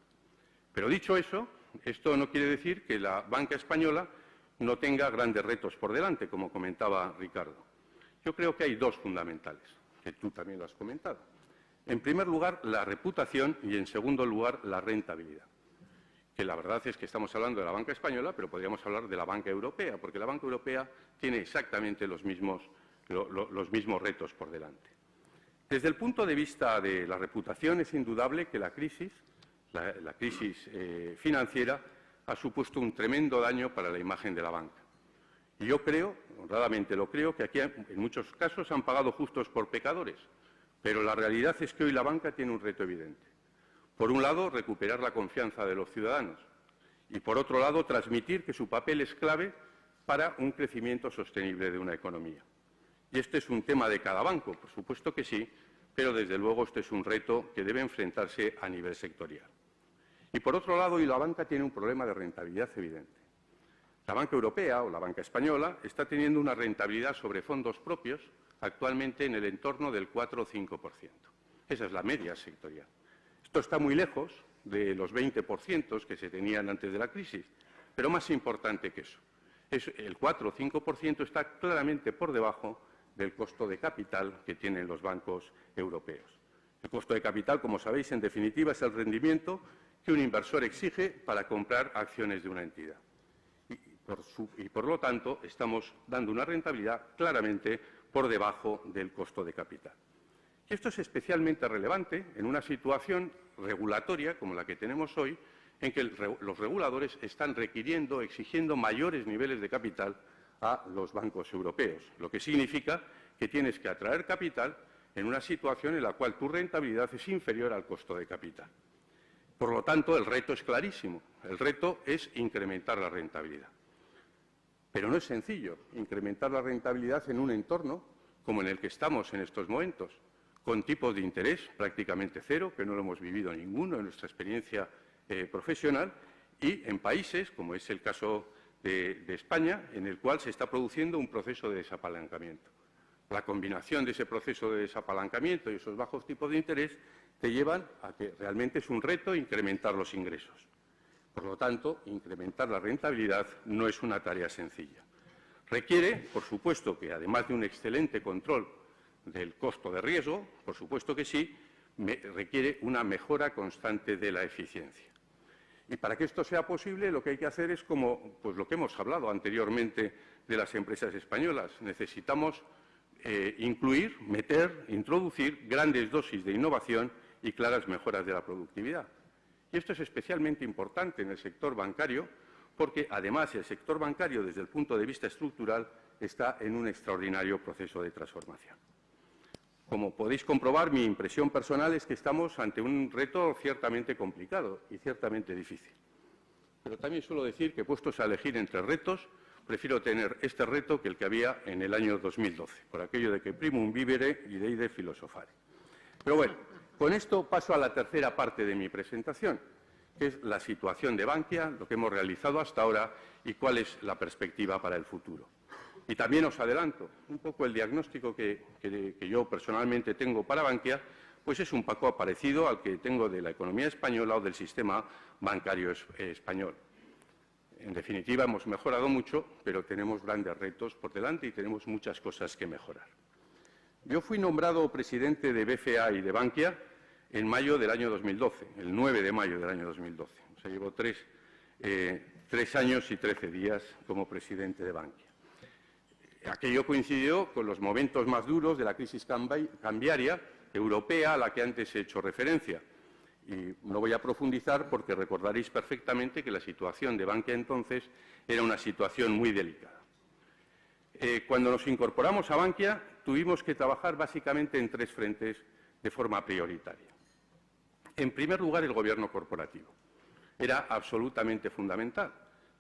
Pero dicho eso, esto no quiere decir que la banca española no tenga grandes retos por delante, como comentaba Ricardo. Yo creo que hay 2 fundamentales, que tú también lo has comentado. En primer lugar, la reputación y, en segundo lugar, la rentabilidad. Que la verdad es que estamos hablando de la banca española, pero podríamos hablar de la banca europea, porque la banca europea tiene exactamente los mismos retos por delante. Desde el punto de vista de la reputación, es indudable que la crisis financiera ha supuesto un tremendo daño para la imagen de la banca. Y yo creo, honradamente lo creo, que aquí en muchos casos han pagado justos por pecadores, pero la realidad es que hoy la banca tiene un reto evidente. Por un lado, recuperar la confianza de los ciudadanos y, por otro lado, transmitir que su papel es clave para un crecimiento sostenible de una economía. Y este es un tema de cada banco, por supuesto que sí, pero desde luego este es un reto que debe enfrentarse a nivel sectorial. Y, por otro lado, hoy la banca tiene un problema de rentabilidad evidente. La banca europea o la banca española está teniendo una rentabilidad sobre fondos propios actualmente en el entorno del 4 o 5%. Esa es la media sectorial. Esto está muy lejos de los 20% que se tenían antes de la crisis. Pero más importante que eso, el 4 o 5% está claramente por debajo del costo de capital que tienen los bancos europeos. El costo de capital, como sabéis, en definitiva, es el rendimiento que un inversor exige para comprar acciones de una entidad. Y por lo tanto, estamos dando una rentabilidad claramente por debajo del costo de capital. Y esto es especialmente relevante en una situación regulatoria como la que tenemos hoy, en que los reguladores están requiriendo, exigiendo mayores niveles de capital a los bancos europeos, lo que significa que tienes que atraer capital en una situación en la cual tu rentabilidad es inferior al costo de capital. Por lo tanto, el reto es clarísimo. El reto es incrementar la rentabilidad. Pero no es sencillo incrementar la rentabilidad en un entorno como en el que estamos en estos momentos, con tipos de interés prácticamente cero, que no lo hemos vivido ninguno en nuestra experiencia profesional, y en países, como es el caso de España, en el cual se está produciendo un proceso de desapalancamiento. La combinación de ese proceso de desapalancamiento y esos bajos tipos de interés te llevan a que realmente es un reto incrementar los ingresos. Por lo tanto, incrementar la rentabilidad no es una tarea sencilla. Requiere, por supuesto, que además de un excelente control del costo de riesgo, por supuesto que sí, requiere una mejora constante de la eficiencia. Y para que esto sea posible, lo que hay que hacer es como lo que hemos hablado anteriormente de las empresas españolas. Necesitamos incluir, introducir grandes dosis de innovación y claras mejoras de la productividad. Y esto es especialmente importante en el sector bancario, porque además el sector bancario, desde el punto de vista estructural, está en un extraordinario proceso de transformación. Como podéis comprobar, mi impresión personal es que estamos ante un reto ciertamente complicado y ciertamente difícil. Pero también suelo decir que, puestos a elegir entre retos, prefiero tener este reto que el que había en el año 2012, por aquello de que primum vivere y deide filosofare. Pero bueno, con esto paso a la tercera parte de mi presentación, que es la situación de Bankia, lo que hemos realizado hasta ahora y cuál es la perspectiva para el futuro. Y también os adelanto, un poco el diagnóstico que yo personalmente tengo para Bankia, pues es un poco parecido al que tengo de la economía española o del sistema bancario español. En definitiva, hemos mejorado mucho, pero tenemos grandes retos por delante y tenemos muchas cosas que mejorar. Yo fui nombrado presidente de BFA y de Bankia en mayo del año 2012, el 9 de mayo del año 2012. O sea, llevo tres años y 13 días como presidente de Bankia. Aquello coincidió con los momentos más duros de la crisis cambiaria europea a la que antes he hecho referencia. Y no voy a profundizar porque recordaréis perfectamente que la situación de Bankia entonces era una situación muy delicada. Cuando nos incorporamos a Bankia, tuvimos que trabajar básicamente en tres frentes de forma prioritaria. En primer lugar, el gobierno corporativo. Era absolutamente fundamental.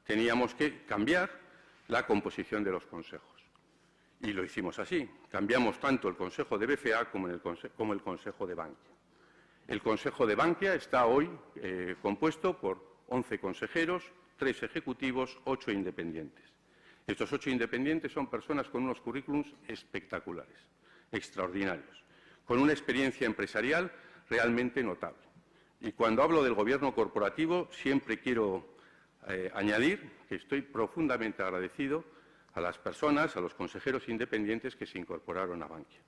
Teníamos que cambiar la composición de los consejos. Y lo hicimos así. Cambiamos tanto el Consejo de BFA como el Consejo de Bankia. El Consejo de Bankia está hoy compuesto por 11 consejeros, 3 ejecutivos, 8 independientes. Estos 8 independientes son personas con unos currículums espectaculares, extraordinarios, con una experiencia empresarial realmente notable. Y cuando hablo del gobierno corporativo, siempre quiero añadir que estoy profundamente agradecido a las personas, a los consejeros independientes que se incorporaron a Bankia.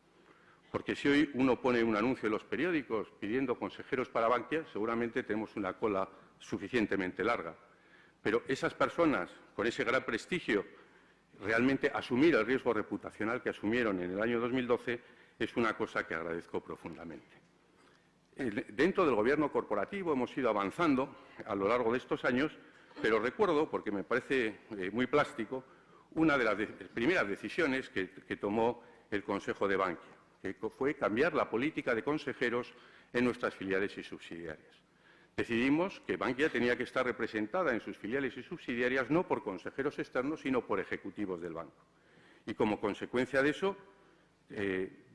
Porque si hoy uno pone un anuncio en los periódicos pidiendo consejeros para Bankia, seguramente tenemos una cola suficientemente larga. Pero esas personas, con ese gran prestigio, realmente asumir el riesgo reputacional que asumieron en el año 2012 es una cosa que agradezco profundamente. Dentro del gobierno corporativo hemos ido avanzando a lo largo de estos años, pero recuerdo, porque me parece muy plástico, una de las primeras decisiones que tomó el Consejo de Bankia, que fue cambiar la política de consejeros en nuestras filiales y subsidiarias. Decidimos que Bankia tenía que estar representada en sus filiales y subsidiarias no por consejeros externos, sino por ejecutivos del banco. Y como consecuencia de eso,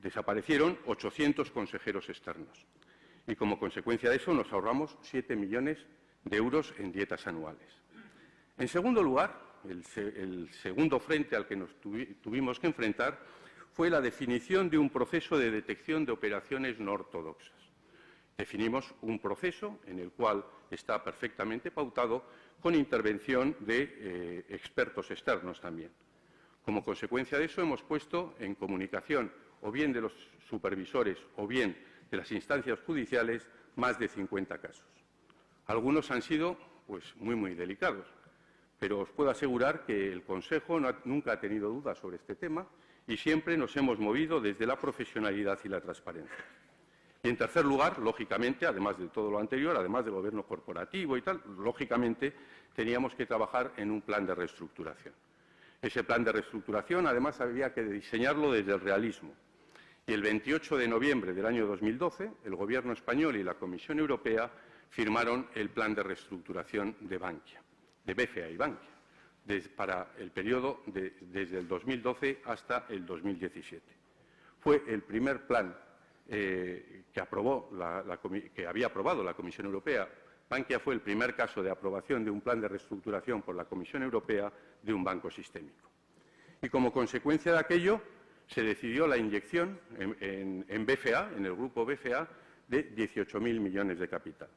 desaparecieron 800 consejeros externos. Y como consecuencia de eso, nos ahorramos 7 millones de euros en dietas anuales. En segundo lugar, el segundo frente al que nos tuvimos que enfrentar fue la definición de un proceso de detección de operaciones no ortodoxas. Definimos un proceso en el cual está perfectamente pautado con intervención de expertos externos también. Como consecuencia de eso, hemos puesto en comunicación o bien de los supervisores o bien de las instancias judiciales más de 50 casos. Algunos han sido muy delicados, pero os puedo asegurar que el Consejo nunca ha tenido dudas sobre este tema y siempre nos hemos movido desde la profesionalidad y la transparencia. Y, en tercer lugar, lógicamente, además de todo lo anterior, además del gobierno corporativo y tal, lógicamente teníamos que trabajar en un plan de reestructuración. Ese plan de reestructuración, además, había que diseñarlo desde el realismo. Y el 28 de noviembre del año 2012, el Gobierno español y la Comisión Europea firmaron el plan de reestructuración de Bankia, de BCA y Bankia, para el periodo desde el 2012 hasta el 2017. Fue el primer plan que había aprobado la Comisión Europea. Bankia fue el primer caso de aprobación de un plan de reestructuración por la Comisión Europea de un banco sistémico. Y como consecuencia de aquello, se decidió la inyección en BCA, en el grupo BCA, de 18.000 millones de capital,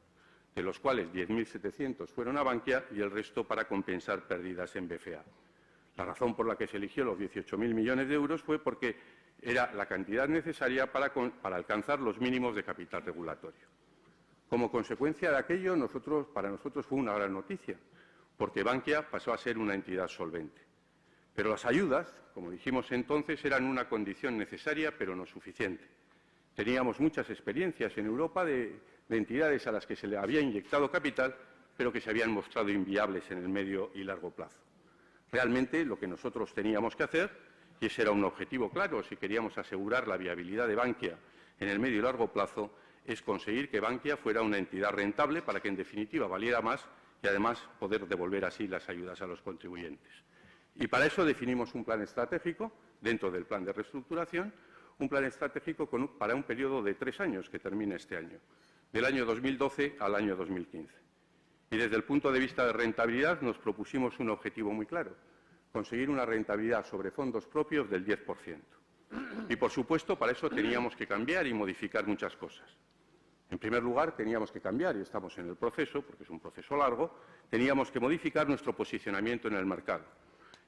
de los cuales 10.700 fueron a Bankia y el resto para compensar pérdidas en BCA. La razón por la que se eligió los 18.000 millones de euros fue porque era la cantidad necesaria para alcanzar los mínimos de capital regulatorio. Como consecuencia de aquello, para nosotros fue una gran noticia, porque Bankia pasó a ser una entidad solvente. Pero las ayudas, como dijimos entonces, eran una condición necesaria, pero no suficiente. Teníamos muchas experiencias en Europa de entidades a las que se le había inyectado capital, pero que se habían mostrado inviables en el medio y largo plazo. Realmente, lo que nosotros teníamos que hacer, y ese era un objetivo claro si queríamos asegurar la viabilidad de Bankia en el medio y largo plazo, es conseguir que Bankia fuera una entidad rentable para que, en definitiva, valiera más y, además, poder devolver así las ayudas a los contribuyentes. Y para eso definimos un plan estratégico, dentro del plan de reestructuración, un plan estratégico para un periodo de 3 años que termina este año, del año 2012 al año 2015. Y desde el punto de vista de rentabilidad nos propusimos un objetivo muy claro: conseguir una rentabilidad sobre fondos propios del 10%. Y, por supuesto, para eso teníamos que cambiar y modificar muchas cosas. En primer lugar, teníamos que cambiar, y estamos en el proceso, porque es un proceso largo, teníamos que modificar nuestro posicionamiento en el mercado.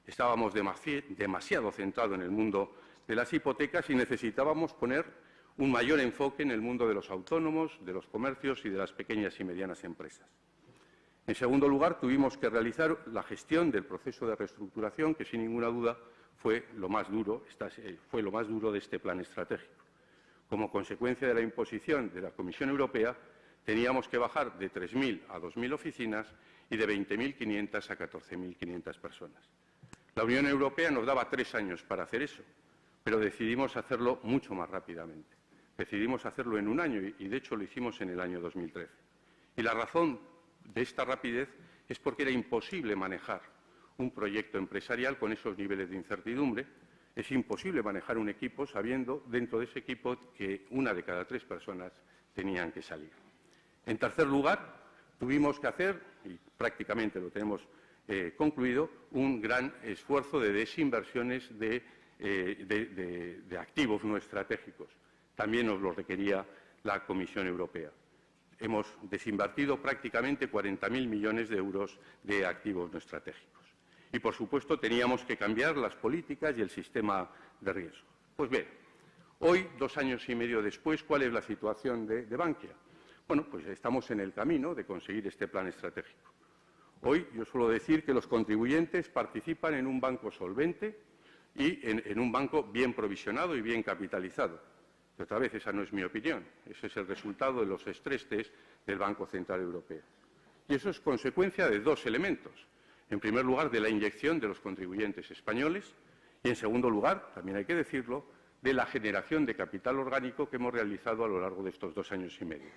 Estábamos demasiado centrados en el mundo de las hipotecas y necesitábamos poner un mayor enfoque en el mundo de los autónomos, de los comercios y de las pequeñas y medianas empresas. En segundo lugar, tuvimos que realizar la gestión del proceso de reestructuración, que sin ninguna duda fue lo más duro de este plan estratégico. Como consecuencia de la imposición de la Comisión Europea, teníamos que bajar de 3.000 a 2.000 oficinas y de 20.500 a 14.500 personas. La Unión Europea nos daba 3 años para hacer eso, pero decidimos hacerlo mucho más rápidamente. Decidimos hacerlo en 1 año y, de hecho, lo hicimos en el año 2013. Y la razón de esta rapidez es porque era imposible manejar un proyecto empresarial con esos niveles de incertidumbre. Es imposible manejar un equipo sabiendo dentro de ese equipo que 1 de cada 3 personas tenían que salir. En tercer lugar, tuvimos que hacer, y prácticamente lo tenemos concluido, un gran esfuerzo de desinversiones de activos no estratégicos. También nos lo requería la Comisión Europea. Hemos desinvertido prácticamente 40.000 millones de euros de activos no estratégicos. Y, por supuesto, teníamos que cambiar las políticas y el sistema de riesgo. Pues bien, hoy, 2 años y medio después, ¿cuál es la situación de Bankia? Bueno, pues estamos en el camino de conseguir este plan estratégico. Hoy yo suelo decir que los contribuyentes participan en un banco solvente y en un banco bien provisionado y bien capitalizado. Pero otra vez, esa no es mi opinión. Ese es el resultado de los stress test del Banco Central Europeo. Y eso es consecuencia de 2 elementos. En primer lugar, de la inyección de los contribuyentes españoles y, en segundo lugar, también hay que decirlo, de la generación de capital orgánico que hemos realizado a lo largo de estos 2 años y medio.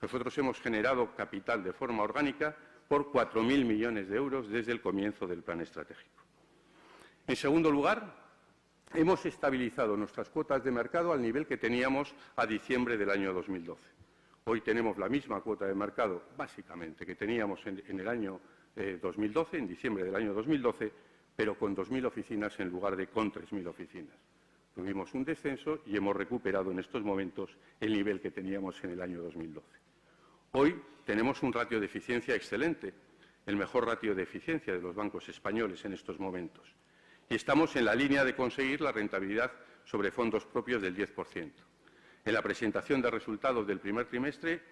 Nosotros hemos generado capital de forma orgánica por 4.000 millones de euros desde el comienzo del plan estratégico. En segundo lugar, hemos estabilizado nuestras cuotas de mercado al nivel que teníamos a diciembre del año 2012. Hoy tenemos la misma cuota de mercado, básicamente, que teníamos en el año 2012, en diciembre del año 2012, pero con 2.000 oficinas en lugar de con 3.000 oficinas. Tuvimos un descenso y hemos recuperado en estos momentos el nivel que teníamos en el año 2012. Hoy tenemos un ratio de eficiencia excelente, el mejor ratio de eficiencia de los bancos españoles en estos momentos. Y estamos en la línea de conseguir la rentabilidad sobre fondos propios del 10%. En la presentación de resultados del primer trimestre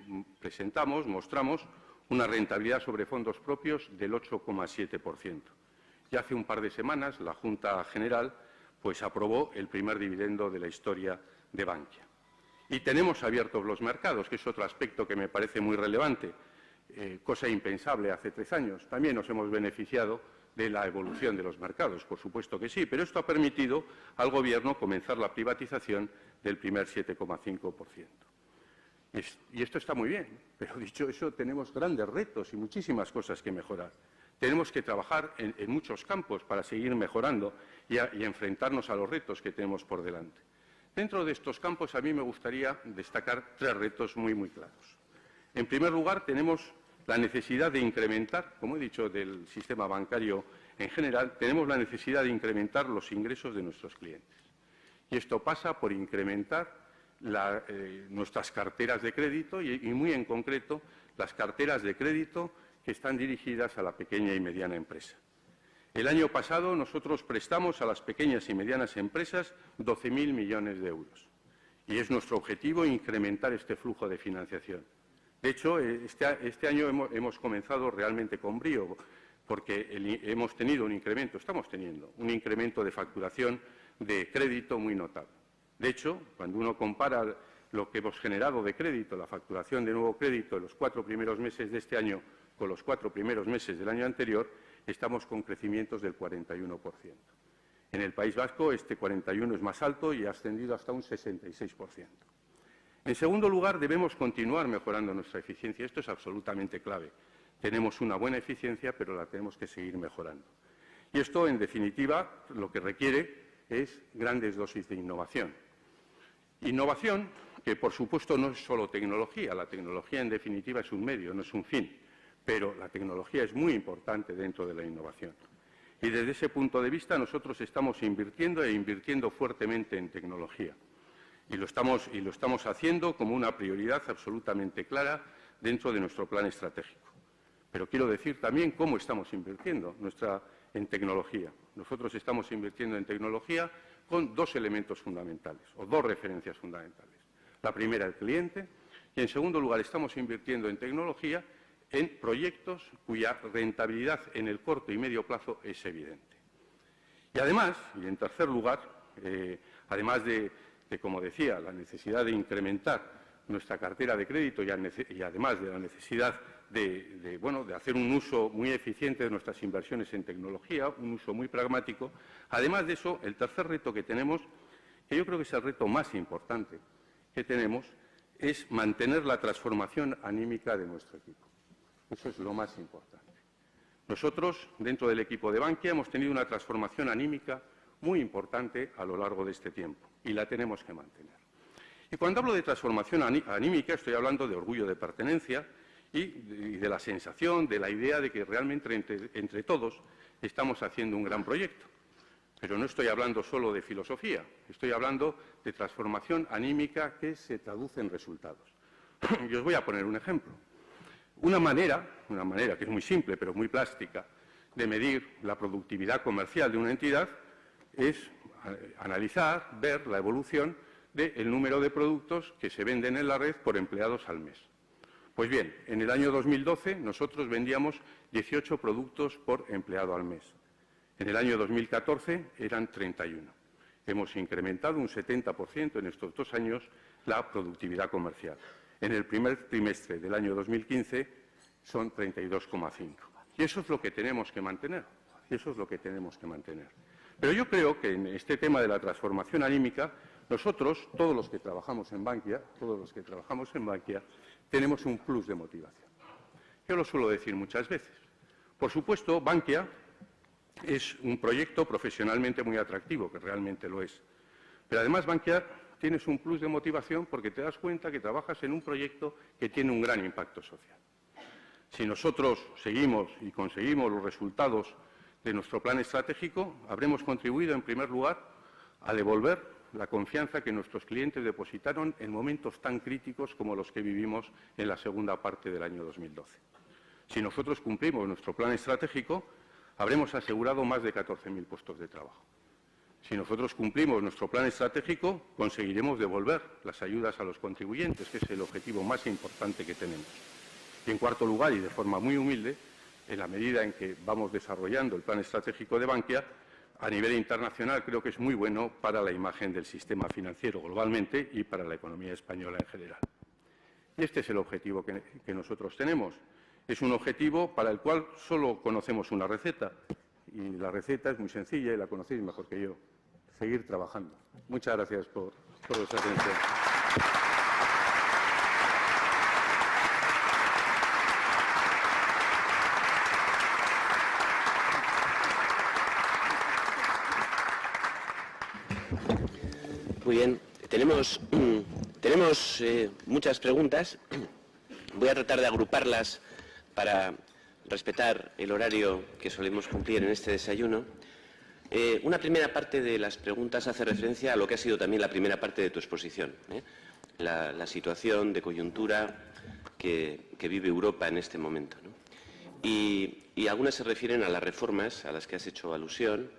mostramos una rentabilidad sobre fondos propios del 8,7%. Y hace un par de semanas la Junta General aprobó el primer dividendo de la historia de Bankia. Y tenemos abiertos los mercados, que es otro aspecto que me parece muy relevante, cosa impensable hace 3 años. También nos hemos beneficiado de la evolución de los mercados, por supuesto que sí, pero esto ha permitido al Gobierno comenzar la privatización del primer 7,5%. Y esto está muy bien, pero dicho eso, tenemos grandes retos y muchísimas cosas que mejorar. Tenemos que trabajar en muchos campos para seguir mejorando y enfrentarnos a los retos que tenemos por delante. Dentro de estos campos, a mí me gustaría destacar 3 retos muy claros. En primer lugar, tenemos la necesidad de incrementar, como he dicho, del sistema bancario en general, tenemos la necesidad de incrementar los ingresos de nuestros clientes. Y esto pasa por incrementar nuestras carteras de crédito y muy en concreto las carteras de crédito que están dirigidas a la pequeña y mediana empresa. El año pasado nosotros prestamos a las pequeñas y medianas empresas 12.000 millones de euros y es nuestro objetivo incrementar este flujo de financiación. De hecho, este año hemos comenzado realmente con brío porque hemos tenido un incremento, estamos teniendo un incremento de facturación de crédito muy notable. De hecho, cuando uno compara lo que hemos generado de crédito, la facturación de nuevo crédito en los 4 primeros meses de este año con los 4 primeros meses del año anterior, estamos con crecimientos del 41%. En el País Vasco este 41% es más alto y ha ascendido hasta un 66%. En segundo lugar, debemos continuar mejorando nuestra eficiencia. Esto es absolutamente clave. Tenemos una buena eficiencia, pero la tenemos que seguir mejorando. Y esto, en definitiva, lo que requiere es grandes dosis de innovación. Innovación que, por supuesto, no es solo tecnología. La tecnología, en definitiva, es un medio, no es un fin. Pero la tecnología es muy importante dentro de la innovación. Y desde ese punto de vista nosotros estamos invirtiendo fuertemente en tecnología. Y lo estamos haciendo como una prioridad absolutamente clara dentro de nuestro plan estratégico. Pero quiero decir también cómo estamos invirtiendo en tecnología. Nosotros estamos invirtiendo en tecnología con 2 elementos fundamentales, o 2 referencias fundamentales. La primera, el cliente, y en segundo lugar estamos invirtiendo en tecnología en proyectos cuya rentabilidad en el corto y medio plazo es evidente. Y además, y en tercer lugar, además de, como decía, la necesidad de incrementar nuestra cartera de crédito y además de la necesidad de hacer un uso muy eficiente de nuestras inversiones en tecnología, un uso muy pragmático, además de eso, el tercer reto que tenemos, que yo creo que es el reto más importante que tenemos, es mantener la transformación anímica de nuestro equipo. Eso es lo más importante. Nosotros, dentro del equipo de Bankia, hemos tenido una transformación anímica muy importante a lo largo de este tiempo y la tenemos que mantener. Y cuando hablo de transformación anímica, estoy hablando de orgullo de pertenencia y de la sensación, de la idea de que realmente entre todos estamos haciendo un gran proyecto. Pero no estoy hablando solo de filosofía, estoy hablando de transformación anímica que se traduce en resultados. Y os voy a poner un ejemplo. Una manera que es muy simple, pero muy plástica, de medir la productividad comercial de una entidad es analizar, ver la evolución del número de productos que se venden en la red por empleados al mes. Pues bien, en el año 2012 nosotros vendíamos 18 productos por empleado al mes. En el año 2014 eran 31. Hemos incrementado un 70% en estos 2 años la productividad comercial. En el primer trimestre del año 2015 son 32,5. Y eso es lo que tenemos que mantener. Pero yo creo que en este tema de la transformación anímica, nosotros, todos los que trabajamos en Bankia, tenemos un plus de motivación. Yo lo suelo decir muchas veces. Por supuesto, Bankia es un proyecto profesionalmente muy atractivo, que realmente lo es. Pero además, Bankia tienes un plus de motivación porque te das cuenta que trabajas en un proyecto que tiene un gran impacto social. Si nosotros seguimos y conseguimos los resultados de nuestro plan estratégico, habremos contribuido, en primer lugar, a devolver la confianza que nuestros clientes depositaron en momentos tan críticos como los que vivimos en la segunda parte del año 2012. Si nosotros cumplimos nuestro plan estratégico, habremos asegurado más de 14.000 puestos de trabajo. Si nosotros cumplimos nuestro plan estratégico, conseguiremos devolver las ayudas a los contribuyentes, que es el objetivo más importante que tenemos. Y en cuarto lugar, y de forma muy humilde, en la medida en que vamos desarrollando el plan estratégico de Bankia, a nivel internacional creo que es muy bueno para la imagen del sistema financiero globalmente y para la economía española en general. Y este es el objetivo que nosotros tenemos. Es un objetivo para el cual solo conocemos una receta. Y la receta es muy sencilla y la conocéis mejor que yo. Seguir trabajando. Muchas gracias por vuestra atención. Muy bien, tenemos muchas preguntas. Voy a tratar de agruparlas para respetar el horario que solemos cumplir en este desayuno. Una primera parte de las preguntas hace referencia a lo que ha sido también la primera parte de tu exposición, la situación de coyuntura que vive Europa en este momento, ¿no? Y algunas se refieren a las reformas a las que has hecho alusión.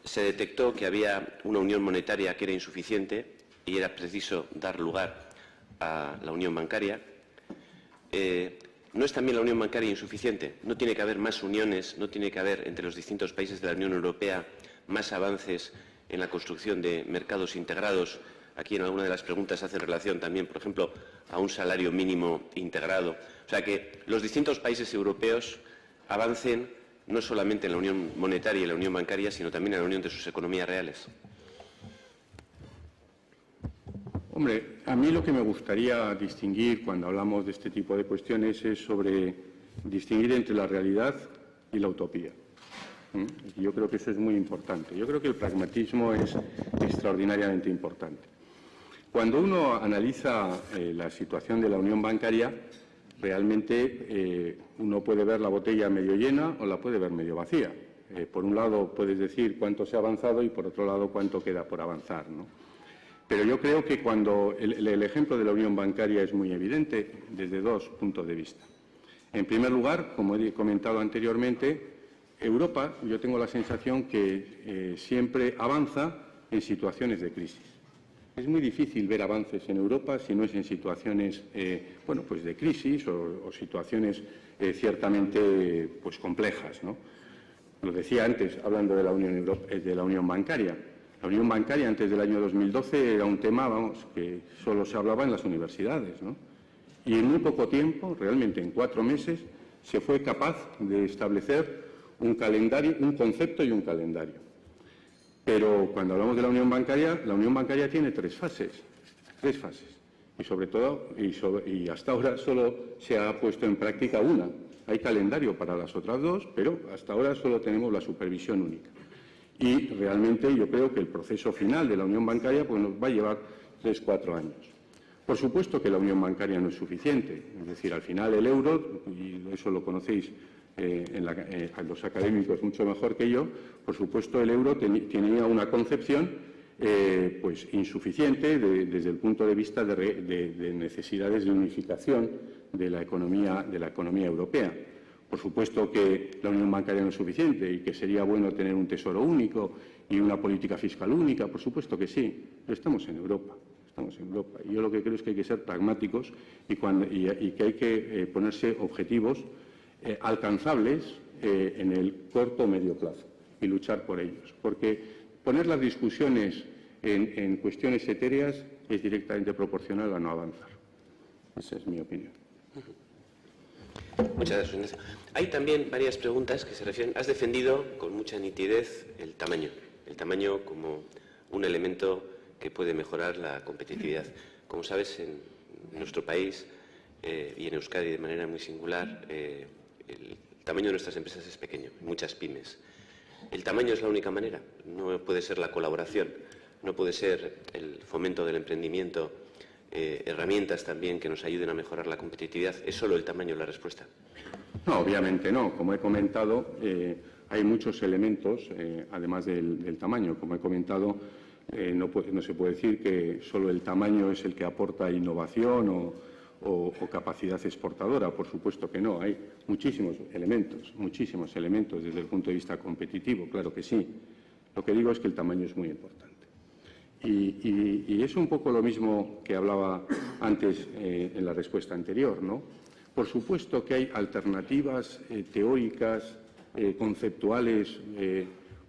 Se detectó que había una unión monetaria que era insuficiente y era preciso dar lugar a la unión bancaria. ¿No es también la unión bancaria insuficiente? ¿No tiene que haber más uniones? ¿No tiene que haber entre los distintos países de la Unión Europea más avances en la construcción de mercados integrados? Aquí en alguna de las preguntas hace relación también, por ejemplo, a un salario mínimo integrado. O sea, que los distintos países europeos avancen no solamente en la unión monetaria y la unión bancaria, sino también en la unión de sus economías reales. Hombre, a mí lo que me gustaría distinguir cuando hablamos de este tipo de cuestiones es sobre distinguir entre la realidad y la utopía. Yo creo que eso es muy importante. Yo creo que el pragmatismo es extraordinariamente importante. Cuando uno analiza la situación de la unión bancaria, realmente uno puede ver la botella medio llena o la puede ver medio vacía. Por un lado puedes decir cuánto se ha avanzado y por otro lado cuánto queda por avanzar, ¿no? Pero yo creo que cuando el ejemplo de la unión bancaria es muy evidente desde dos puntos de vista. En primer lugar, como he comentado anteriormente, Europa, yo tengo la sensación que siempre avanza en situaciones de crisis. Es muy difícil ver avances en Europa si no es en situaciones pues de crisis o situaciones ciertamente complejas, ¿no? Lo decía antes, hablando de la Unión Bancaria. La Unión Bancaria antes del año 2012 era un tema, que solo se hablaba en las universidades, ¿no? Y en muy poco tiempo, realmente en 4 meses, se fue capaz de establecer un calendario, un concepto y un calendario. Pero cuando hablamos de la Unión Bancaria tiene 3 fases. 3 fases. Y sobre todo, y hasta ahora solo se ha puesto en práctica una. Hay calendario para las otras 2, pero hasta ahora solo tenemos la supervisión única. Y realmente yo creo que el proceso final de la Unión Bancaria nos va a llevar 3-4 años. Por supuesto que la Unión Bancaria no es suficiente. Es decir, al final el euro, y eso lo conocéis los académicos mucho mejor que yo, por supuesto el euro tenía una concepción insuficiente desde el punto de vista de necesidades de unificación de la economía europea. Por supuesto que la unión bancaria no es suficiente y que sería bueno tener un tesoro único y una política fiscal única, por supuesto que sí, pero estamos en Europa. Y yo lo que creo es que hay que ser pragmáticos y que hay que ponerse objetivos alcanzables en el corto o medio plazo y luchar por ellos. Porque poner las discusiones en cuestiones etéreas es directamente proporcional a no avanzar. Esa es mi opinión. Muchas gracias, Ignacio. Hay también varias preguntas que se refieren. Has defendido con mucha nitidez el tamaño como un elemento que puede mejorar la competitividad. Como sabes, en nuestro país y en Euskadi de manera muy singular, el tamaño de nuestras empresas es pequeño, muchas pymes. ¿El tamaño es la única manera? No puede ser la colaboración, no puede ser el fomento del emprendimiento, herramientas también que nos ayuden a mejorar la competitividad. ¿Es solo el tamaño la respuesta? No, obviamente no. Como he comentado, hay muchos elementos, además del tamaño. Como he comentado, No se puede decir que solo el tamaño es el que aporta innovación o capacidad exportadora. Por supuesto que no. Hay muchísimos elementos desde el punto de vista competitivo, claro que sí. Lo que digo es que el tamaño es muy importante. Y es un poco lo mismo que hablaba antes en la respuesta anterior, ¿no? Por supuesto que hay alternativas teóricas, conceptuales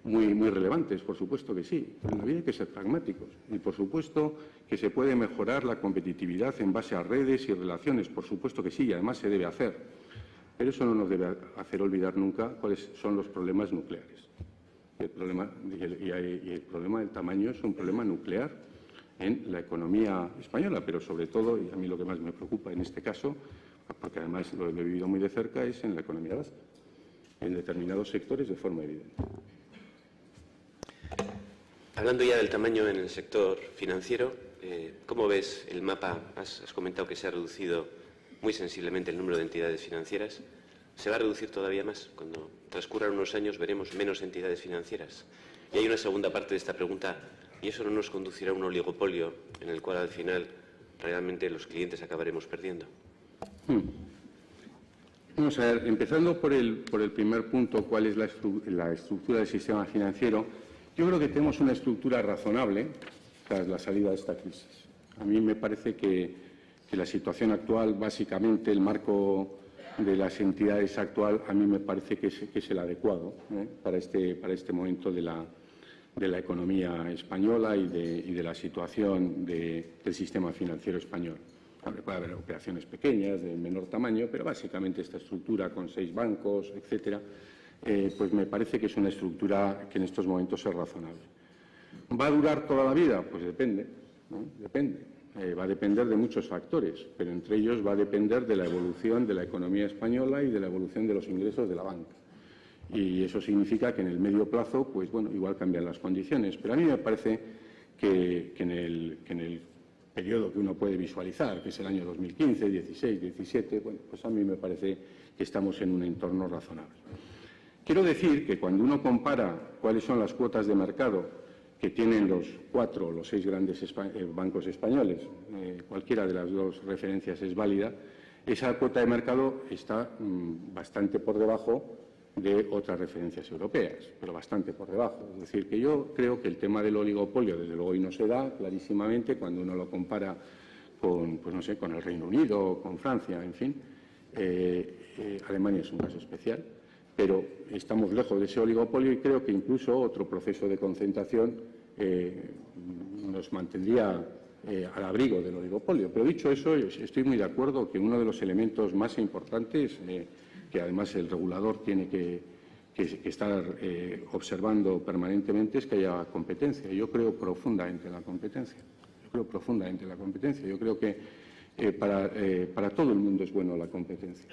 muy relevantes, por supuesto que sí. Pero en la vida hay que ser pragmáticos. Y por supuesto que se puede mejorar la competitividad en base a redes y relaciones, por supuesto que sí, y además se debe hacer. Pero eso no nos debe hacer olvidar nunca cuáles son los problemas nucleares. El problema del tamaño es un problema nuclear en la economía española, pero sobre todo, y a mí lo que más me preocupa en este caso, porque además lo he vivido muy de cerca, es en la economía vasca, en determinados sectores de forma evidente. Hablando ya del tamaño en el sector financiero, ¿cómo ves el mapa? Has comentado que se ha reducido muy sensiblemente el número de entidades financieras. ¿Se va a reducir todavía más? Cuando transcurran unos años veremos menos entidades financieras. Y hay una segunda parte de esta pregunta, ¿y eso no nos conducirá a un oligopolio en el cual al final realmente los clientes acabaremos perdiendo? Vamos a ver, empezando por el primer punto, ¿cuál es la estructura del sistema financiero? Yo creo que tenemos una estructura razonable tras la salida de esta crisis. A mí me parece que la situación actual, básicamente el marco de las entidades actual, a mí me parece que es el adecuado para este momento de la economía española y de la situación del sistema financiero español. Puede haber operaciones pequeñas, de menor tamaño, pero básicamente esta estructura con 6 bancos, etcétera, pues me parece que es una estructura que en estos momentos es razonable. ¿Va a durar toda la vida? Pues depende, ¿no? Depende. Va a depender de muchos factores, pero entre ellos va a depender de la evolución de la economía española y de la evolución de los ingresos de la banca. Y eso significa que en el medio plazo, pues bueno, igual cambian las condiciones. Pero a mí me parece que en el periodo que uno puede visualizar, que es el año 2015, 16, 17, bueno, pues a mí me parece que estamos en un entorno razonable. Quiero decir que cuando uno compara cuáles son las cuotas de mercado que tienen los 4 o los 6 grandes bancos españoles, cualquiera de las dos referencias es válida, esa cuota de mercado está bastante por debajo de otras referencias europeas, pero bastante por debajo. Es decir, que yo creo que el tema del oligopolio, desde luego, hoy no se da clarísimamente cuando uno lo compara con, pues no sé, con el Reino Unido o con Francia, en fin. Alemania es un caso especial, pero estamos lejos de ese oligopolio y creo que incluso otro proceso de concentración nos mantendría al abrigo del oligopolio. Pero dicho eso, estoy muy de acuerdo que uno de los elementos más importantes, que además el regulador tiene que estar observando permanentemente, es que haya competencia. Yo creo profundamente en la competencia. Yo creo que para todo el mundo es bueno la competencia.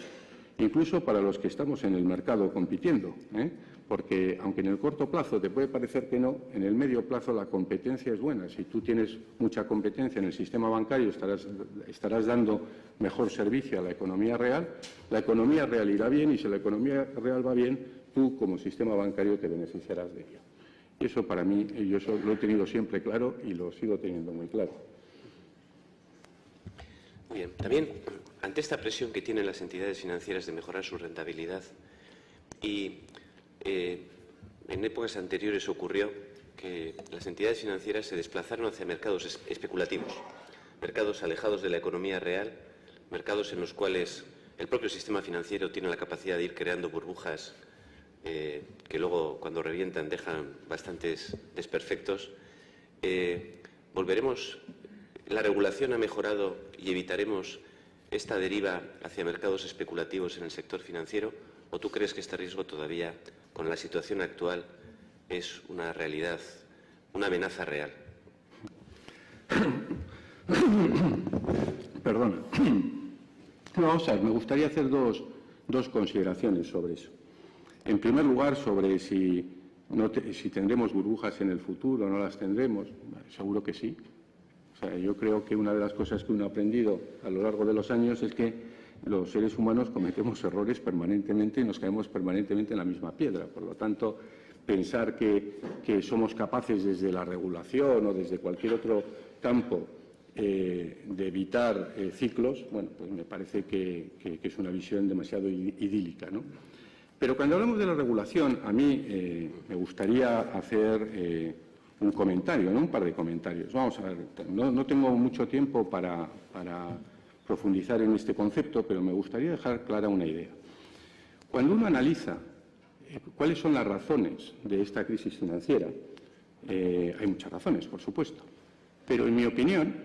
Incluso para los que estamos en el mercado compitiendo, porque aunque en el corto plazo te puede parecer que no, en el medio plazo la competencia es buena. Si tú tienes mucha competencia en el sistema bancario, estarás dando mejor servicio a la economía real irá bien, y si la economía real va bien, tú como sistema bancario te beneficiarás de ello. Y eso para mí, yo eso lo he tenido siempre claro y lo sigo teniendo muy claro. Muy bien. También, ante esta presión que tienen las entidades financieras de mejorar su rentabilidad, y en épocas anteriores ocurrió que las entidades financieras se desplazaron hacia mercados especulativos, mercados alejados de la economía real, mercados en los cuales el propio sistema financiero tiene la capacidad de ir creando burbujas que luego, cuando revientan, dejan bastantes desperfectos. ¿La regulación ha mejorado y evitaremos esta deriva hacia mercados especulativos en el sector financiero? ¿O tú crees que este riesgo todavía, con la situación actual, es una realidad, una amenaza real? Perdona. Vamos a ver, me gustaría hacer dos consideraciones sobre eso. En primer lugar, sobre si tendremos burbujas en el futuro o no las tendremos. Seguro que sí. O sea, yo creo que una de las cosas que uno ha aprendido a lo largo de los años es que los seres humanos cometemos errores permanentemente y nos caemos permanentemente en la misma piedra. Por lo tanto, pensar que somos capaces desde la regulación o desde cualquier otro campo de evitar ciclos, bueno, pues me parece que es una visión demasiado idílica, ¿no? Pero cuando hablamos de la regulación, a mí me gustaría hacer un comentario, ¿no? Un par de comentarios. Vamos a ver, no tengo mucho tiempo para profundizar en este concepto, pero me gustaría dejar clara una idea. Cuando uno analiza cuáles son las razones de esta crisis financiera, hay muchas razones, por supuesto, pero en mi opinión,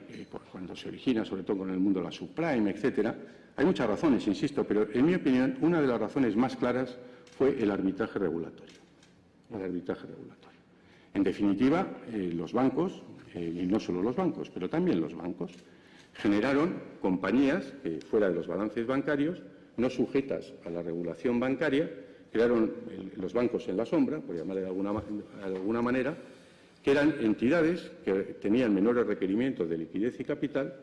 cuando se origina sobre todo con el mundo de la subprime, etcétera, hay muchas razones, insisto, pero en mi opinión una de las razones más claras fue el arbitraje regulatorio. El arbitraje regulatorio. En definitiva, los bancos, y no solo los bancos, pero también los bancos, generaron compañías que fuera de los balances bancarios, no sujetas a la regulación bancaria, crearon los bancos en la sombra, por llamarle de alguna manera, que eran entidades que tenían menores requerimientos de liquidez y capital,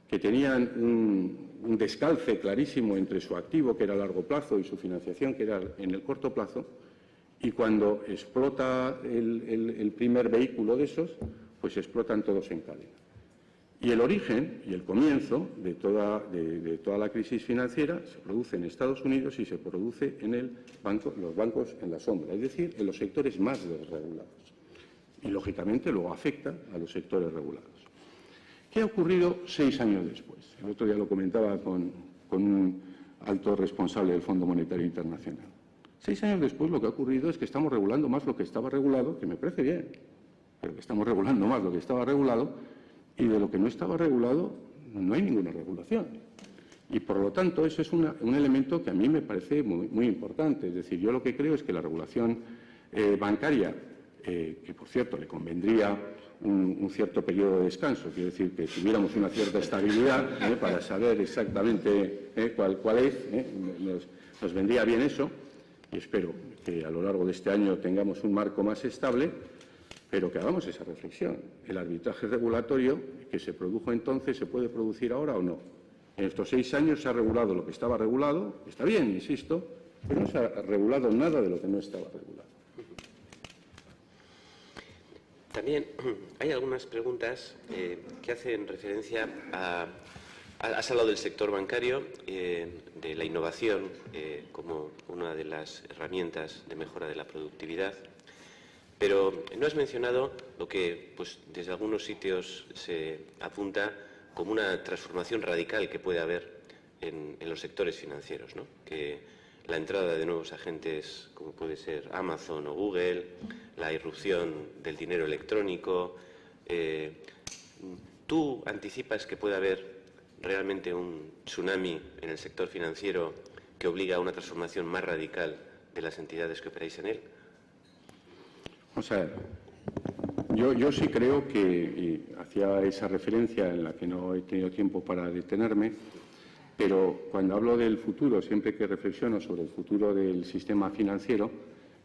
que tenían un descalce clarísimo entre su activo, que era a largo plazo, y su financiación, que era en el corto plazo, y cuando explota el primer vehículo de esos, pues explotan todos en cadena. Y el origen y el comienzo de toda la crisis financiera se produce en Estados Unidos y se produce en los bancos en la sombra, es decir, en los sectores más desregulados. Y, lógicamente, luego afecta a los sectores regulados. ¿Qué ha ocurrido 6 años después? El otro día lo comentaba con un alto responsable del Fondo Monetario Internacional. 6 años después lo que ha ocurrido es que estamos regulando más lo que estaba regulado, que me parece bien, pero que estamos regulando más lo que estaba regulado, y de lo que no estaba regulado no hay ninguna regulación. Y, por lo tanto, eso es un elemento que a mí me parece muy importante. Es decir, yo lo que creo es que la regulación bancaria, que, por cierto, le convendría un cierto periodo de descanso, quiero decir, que tuviéramos una cierta estabilidad para saber exactamente cuál es, nos vendría bien eso, y espero que a lo largo de este año tengamos un marco más estable, pero que hagamos esa reflexión. ¿El arbitraje regulatorio que se produjo entonces se puede producir ahora o no? En estos 6 años se ha regulado lo que estaba regulado, está bien, insisto, pero no se ha regulado nada de lo que no estaba regulado. También hay algunas preguntas que hacen referencia a... Has hablado del sector bancario, de la innovación como una de las herramientas de mejora de la productividad, pero no has mencionado lo que pues, desde algunos sitios se apunta como una transformación radical que puede haber en los sectores financieros, ¿no? Que la entrada de nuevos agentes como puede ser Amazon o Google, la irrupción del dinero electrónico. ¿Tú anticipas que puede haber realmente un tsunami en el sector financiero que obliga a una transformación más radical de las entidades que operáis en él? O sea, yo sí creo que, y hacía esa referencia en la que no he tenido tiempo para detenerme, pero cuando hablo del futuro, siempre que reflexiono sobre el futuro del sistema financiero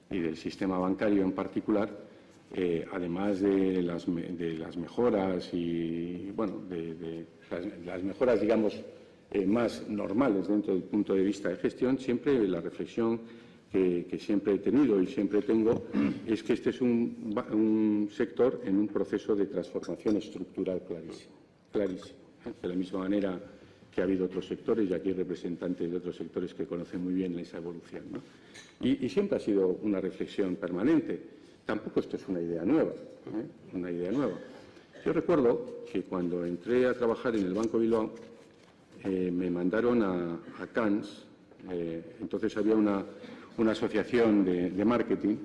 y del sistema bancario en particular, además de las mejoras y, bueno, de las mejoras, digamos, más normales dentro del punto de vista de gestión, siempre la reflexión que siempre he tenido y siempre tengo es que este es un sector en un proceso de transformación estructural clarísimo. De la misma manera que ha habido otros sectores, y aquí hay representantes de otros sectores que conocen muy bien esa evolución, ¿no? Y siempre ha sido una reflexión permanente. Tampoco esto es una idea nueva, una idea nueva. Yo recuerdo que cuando entré a trabajar en el Banco Bilbao, me mandaron a Cannes. Entonces había una asociación de marketing,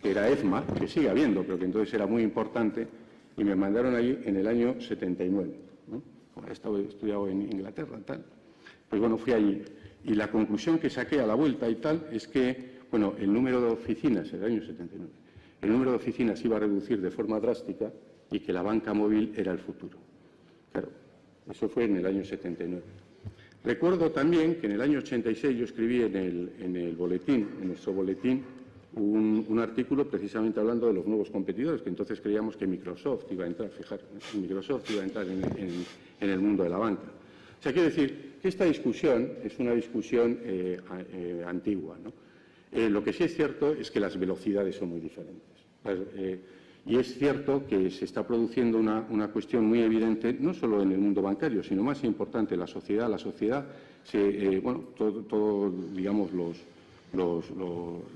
que era EFMA, que sigue habiendo, pero que entonces era muy importante, y me mandaron allí en el año 79. ¿no? Como he estudiado en Inglaterra, tal. Pues bueno, fui allí. Y la conclusión que saqué a la vuelta y tal es que, bueno, el número de oficinas, en el año 79, el número de oficinas iba a reducir de forma drástica y que la banca móvil era el futuro. Claro, eso fue en el año 79. Recuerdo también que en el año 86 yo escribí en el boletín, en nuestro boletín, un artículo precisamente hablando de los nuevos competidores, que entonces creíamos que Microsoft iba a entrar, fijaros, Microsoft iba a entrar en el mundo de la banca. O sea, quiero decir que esta discusión es una discusión antigua, ¿no? Lo que sí es cierto es que las velocidades son muy diferentes. Y es cierto que se está produciendo una cuestión muy evidente, no solo en el mundo bancario, sino más importante en la sociedad. La sociedad, digamos,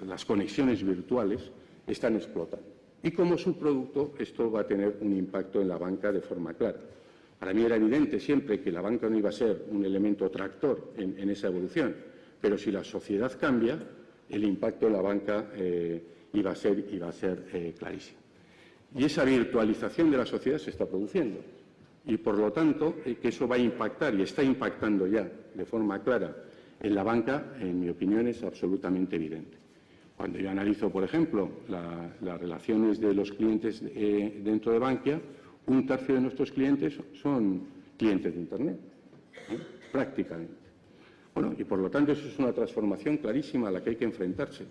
las conexiones virtuales están explotando. Y como subproducto, esto va a tener un impacto en la banca de forma clara. Para mí era evidente siempre que la banca no iba a ser un elemento tractor en esa evolución, pero si la sociedad cambia, el impacto en la banca iba a ser clarísimo. Y esa virtualización de la sociedad se está produciendo. Y, por lo tanto, que eso va a impactar y está impactando ya de forma clara en la banca, en mi opinión, es absolutamente evidente. Cuando yo analizo, por ejemplo, las relaciones de los clientes dentro de Bankia, un tercio de nuestros clientes son clientes de Internet, prácticamente. Bueno, y por lo tanto eso es una transformación clarísima a la que hay que enfrentarse.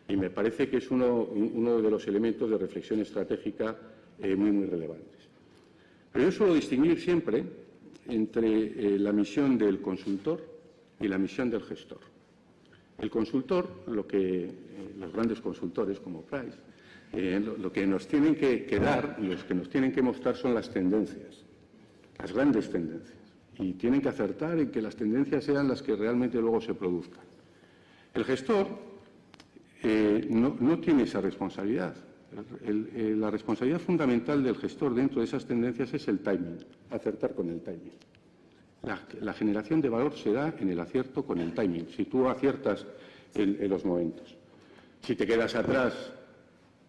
Y me parece que es uno de los elementos de reflexión estratégica muy relevantes. Pero yo suelo distinguir siempre entre la misión del consultor y la misión del gestor. El consultor, los grandes consultores como Price, lo que nos tienen que dar, los que nos tienen que mostrar son las tendencias, las grandes tendencias. Y tienen que acertar en que las tendencias sean las que realmente luego se produzcan. El gestor no tiene esa responsabilidad. La responsabilidad fundamental del gestor dentro de esas tendencias es el timing, acertar con el timing. La generación de valor se da en el acierto con el timing, si tú aciertas en los momentos. Si te quedas atrás,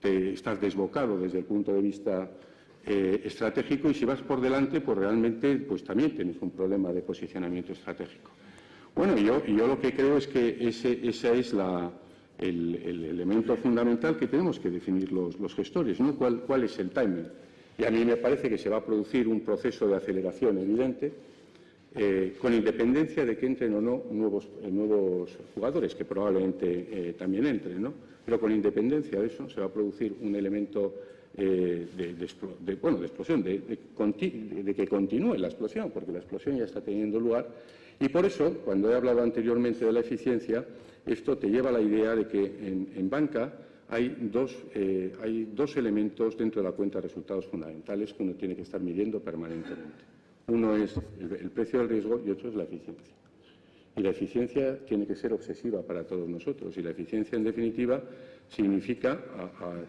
estás desbocado desde el punto de vista estratégico, y si vas por delante, pues realmente también tienes un problema de posicionamiento estratégico. Bueno, yo lo que creo es que ese es el elemento fundamental que tenemos que definir los gestores, ¿no? ¿Cuál es el timing? Y a mí me parece que se va a producir un proceso de aceleración evidente, con independencia de que entren o no nuevos jugadores, que probablemente también entren, ¿no? Pero con independencia de eso se va a producir un elemento de explosión, de que continúe la explosión, porque la explosión ya está teniendo lugar. Y por eso, cuando he hablado anteriormente de la eficiencia, esto te lleva a la idea de que en banca hay dos elementos dentro de la cuenta de resultados fundamentales que uno tiene que estar midiendo permanentemente. Uno es el precio del riesgo y otro es la eficiencia. Y la eficiencia tiene que ser obsesiva para todos nosotros. Y la eficiencia, en definitiva, significa,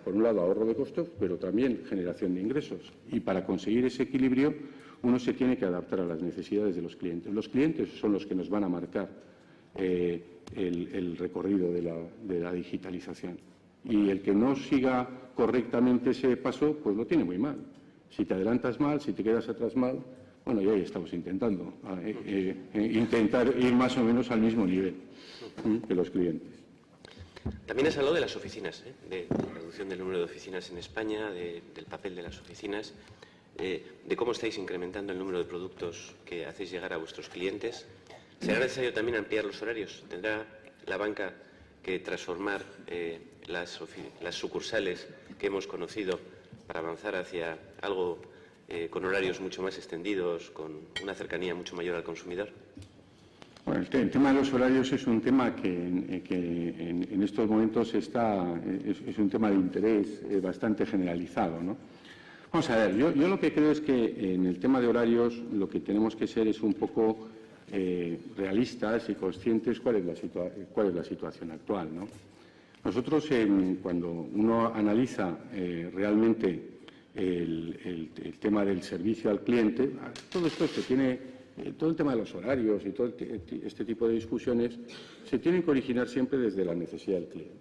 por un lado, ahorro de costos, pero también generación de ingresos. Y para conseguir ese equilibrio, uno se tiene que adaptar a las necesidades de los clientes. Los clientes son los que nos van a marcar el recorrido de la digitalización. Y el que no siga correctamente ese paso, pues lo tiene muy mal. Si te adelantas mal, si te quedas atrás mal, bueno, ya estamos intentando intentar ir más o menos al mismo nivel que los clientes. También has hablado de las oficinas, de la reducción del número de oficinas en España, del papel de las oficinas, de cómo estáis incrementando el número de productos que hacéis llegar a vuestros clientes. ¿Será necesario también ampliar los horarios? ¿Tendrá la banca que transformar las sucursales que hemos conocido para avanzar hacia algo con horarios mucho más extendidos, con una cercanía mucho mayor al consumidor? Bueno, el tema de los horarios es un tema que en estos momentos es un tema de interés bastante generalizado, ¿no? Vamos a ver, yo lo que creo es que en el tema de horarios lo que tenemos que ser es un poco realistas y conscientes cuál es la situación actual, ¿no? Nosotros, cuando uno analiza realmente el tema del servicio al cliente, todo esto todo el tema de los horarios y todo este tipo de discusiones se tienen que originar siempre desde la necesidad del cliente.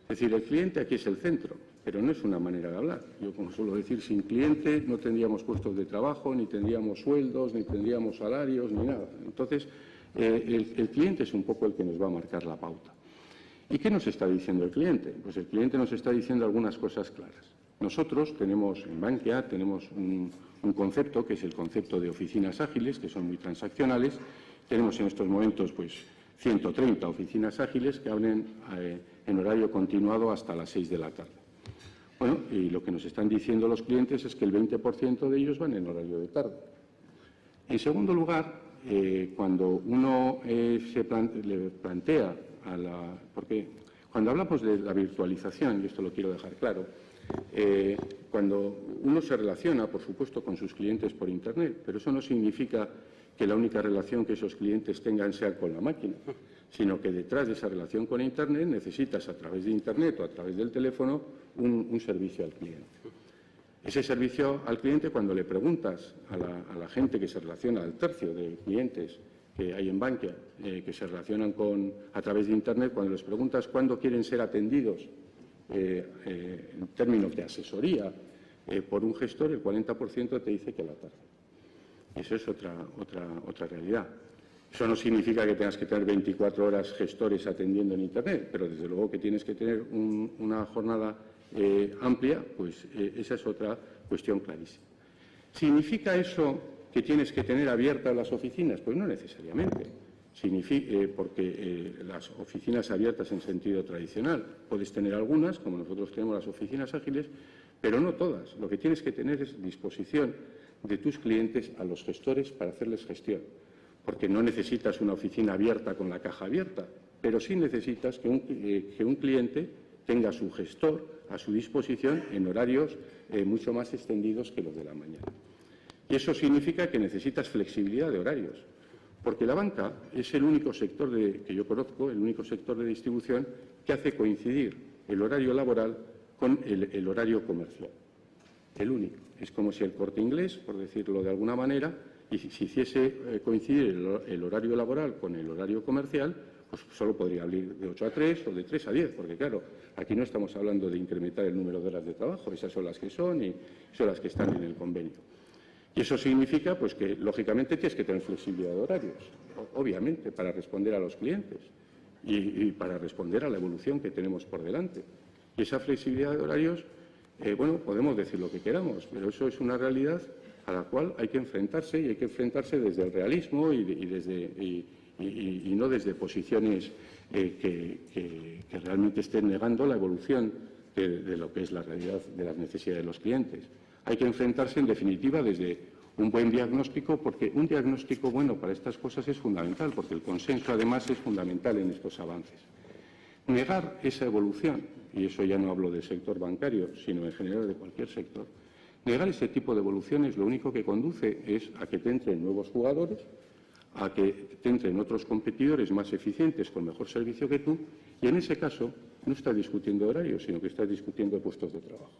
Es decir, el cliente aquí es el centro, pero no es una manera de hablar. Yo, como suelo decir, sin cliente no tendríamos puestos de trabajo, ni tendríamos sueldos, ni tendríamos salarios, ni nada. Entonces, el cliente es un poco el que nos va a marcar la pauta. ¿Y qué nos está diciendo el cliente? Pues el cliente nos está diciendo algunas cosas claras. Nosotros tenemos, en Bankia, tenemos un concepto que es el concepto de oficinas ágiles, que son muy transaccionales. Tenemos en estos momentos 130 oficinas ágiles que abren en horario continuado hasta las 6 de la tarde. Bueno, y lo que nos están diciendo los clientes es que el 20% de ellos van en horario de tarde. En segundo lugar, cuando uno le plantea porque Cuando hablamos de la virtualización, y esto lo quiero dejar claro, cuando uno se relaciona, por supuesto, con sus clientes por Internet, pero eso no significa que la única relación que esos clientes tengan sea con la máquina, sino que detrás de esa relación con Internet necesitas, a través de Internet o a través del teléfono, un servicio al cliente. Ese servicio al cliente, cuando le preguntas a la gente que se relaciona, al tercio de clientes que hay en Bankia, que se relacionan a través de Internet, cuando les preguntas cuándo quieren ser atendidos en términos de asesoría por un gestor, el 40% te dice que a la tarde. Eso es otra realidad. Eso no significa que tengas que tener 24 horas gestores atendiendo en Internet, pero desde luego que tienes que tener una jornada amplia, pues esa es otra cuestión clarísima. ¿Significa eso que tienes que tener abiertas las oficinas? Pues no necesariamente, porque las oficinas abiertas en sentido tradicional, puedes tener algunas, como nosotros tenemos las oficinas ágiles, pero no todas. Lo que tienes que tener es disposición de tus clientes a los gestores para hacerles gestión, porque no necesitas una oficina abierta con la caja abierta, pero sí necesitas que un cliente tenga su gestor a su disposición en horarios mucho más extendidos que los de la mañana. Y eso significa que necesitas flexibilidad de horarios, porque la banca es el único sector que yo conozco, el único sector de distribución que hace coincidir el horario laboral con el horario comercial. El único. Es como si el Corte Inglés, por decirlo de alguna manera, y si hiciese coincidir el horario laboral con el horario comercial, pues solo podría abrir de 8 a 3 o de 3 a 10, porque claro, aquí no estamos hablando de incrementar el número de horas de trabajo, esas son las que son y son las que están en el convenio. Y eso significa pues que, lógicamente, tienes que tener flexibilidad de horarios, obviamente, para responder a los clientes y para responder a la evolución que tenemos por delante. Y esa flexibilidad de horarios, bueno, podemos decir lo que queramos, pero eso es una realidad a la cual hay que enfrentarse, y hay que enfrentarse desde el realismo y no desde posiciones que realmente estén negando la evolución de lo que es la realidad de las necesidades de los clientes. Hay que enfrentarse, en definitiva, desde un buen diagnóstico, porque un diagnóstico bueno para estas cosas es fundamental, porque el consenso, además, es fundamental en estos avances. Negar esa evolución, y eso ya no hablo del sector bancario, sino en general de cualquier sector, negar ese tipo de evoluciones lo único que conduce es a que te entren nuevos jugadores, a que te entren otros competidores más eficientes con mejor servicio que tú, y en ese caso no estás discutiendo horarios, sino que estás discutiendo puestos de trabajo.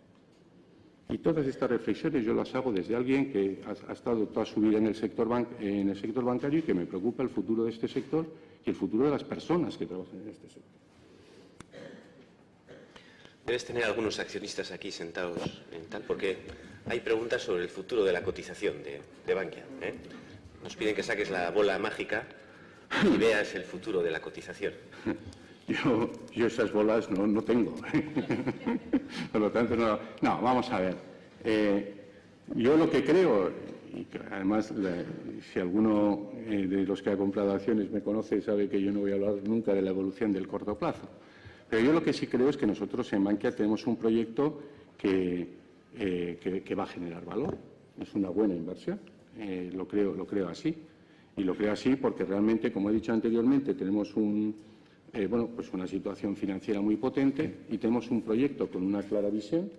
Y todas estas reflexiones yo las hago desde alguien que ha estado toda su vida en el sector bancario y que me preocupa el futuro de este sector y el futuro de las personas que trabajan en este sector. Debes tener algunos accionistas aquí sentados porque hay preguntas sobre el futuro de la cotización de Bankia. Nos piden que saques la bola mágica y veas el futuro de la cotización. Yo esas bolas no tengo. Por lo tanto, no, vamos a ver. Yo lo que creo, y que además si alguno de los que ha comprado acciones me conoce, sabe que yo no voy a hablar nunca de la evolución del corto plazo. Pero yo lo que sí creo es que nosotros en Bankia tenemos un proyecto que va a generar valor. Es una buena inversión. Lo creo así. Y lo creo así porque realmente, como he dicho anteriormente, tenemos pues una situación financiera muy potente y tenemos un proyecto con una clara visión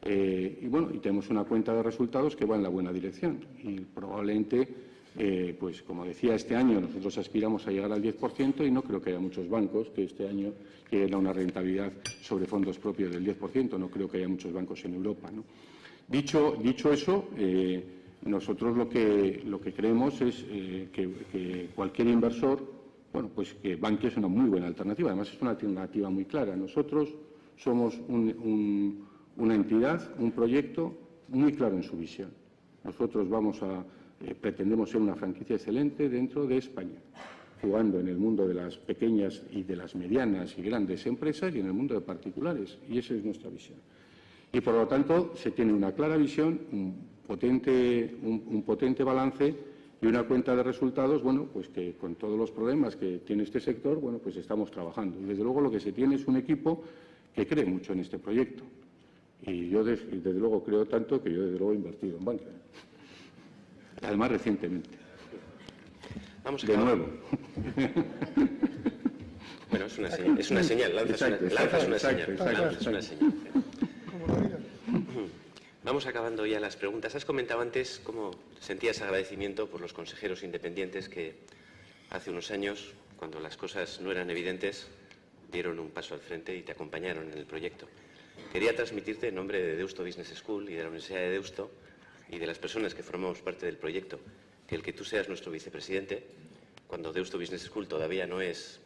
y tenemos una cuenta de resultados que va en la buena dirección. Y probablemente, pues como decía, este año nosotros aspiramos a llegar al 10% y no creo que haya muchos bancos que este año lleguen a una rentabilidad sobre fondos propios del 10%. No creo que haya muchos bancos en Europa, ¿no? Dicho eso, nosotros lo que creemos es que cualquier inversor, bueno, pues que Bankia es una muy buena alternativa. Además, es una alternativa muy clara. Nosotros somos una entidad, un proyecto muy claro en su visión. Nosotros pretendemos ser una franquicia excelente dentro de España, jugando en el mundo de las pequeñas y de las medianas y grandes empresas y en el mundo de particulares. Y esa es nuestra visión. Y, por lo tanto, se tiene una clara visión, un potente balance y una cuenta de resultados, bueno, pues que con todos los problemas que tiene este sector, bueno, pues estamos trabajando. Y, desde luego, lo que se tiene es un equipo que cree mucho en este proyecto. Y yo, desde luego, creo tanto que yo, desde luego, he invertido en Bankia. Además, recientemente. Vamos a de nuevo. Bueno, es una señal, lanzas una señal. Vamos acabando ya las preguntas. Has comentado antes cómo sentías agradecimiento por los consejeros independientes que hace unos años, cuando las cosas no eran evidentes, dieron un paso al frente y te acompañaron en el proyecto. Quería transmitirte en nombre de Deusto Business School y de la Universidad de Deusto y de las personas que formamos parte del proyecto, que el que tú seas nuestro vicepresidente, cuando Deusto Business School todavía no es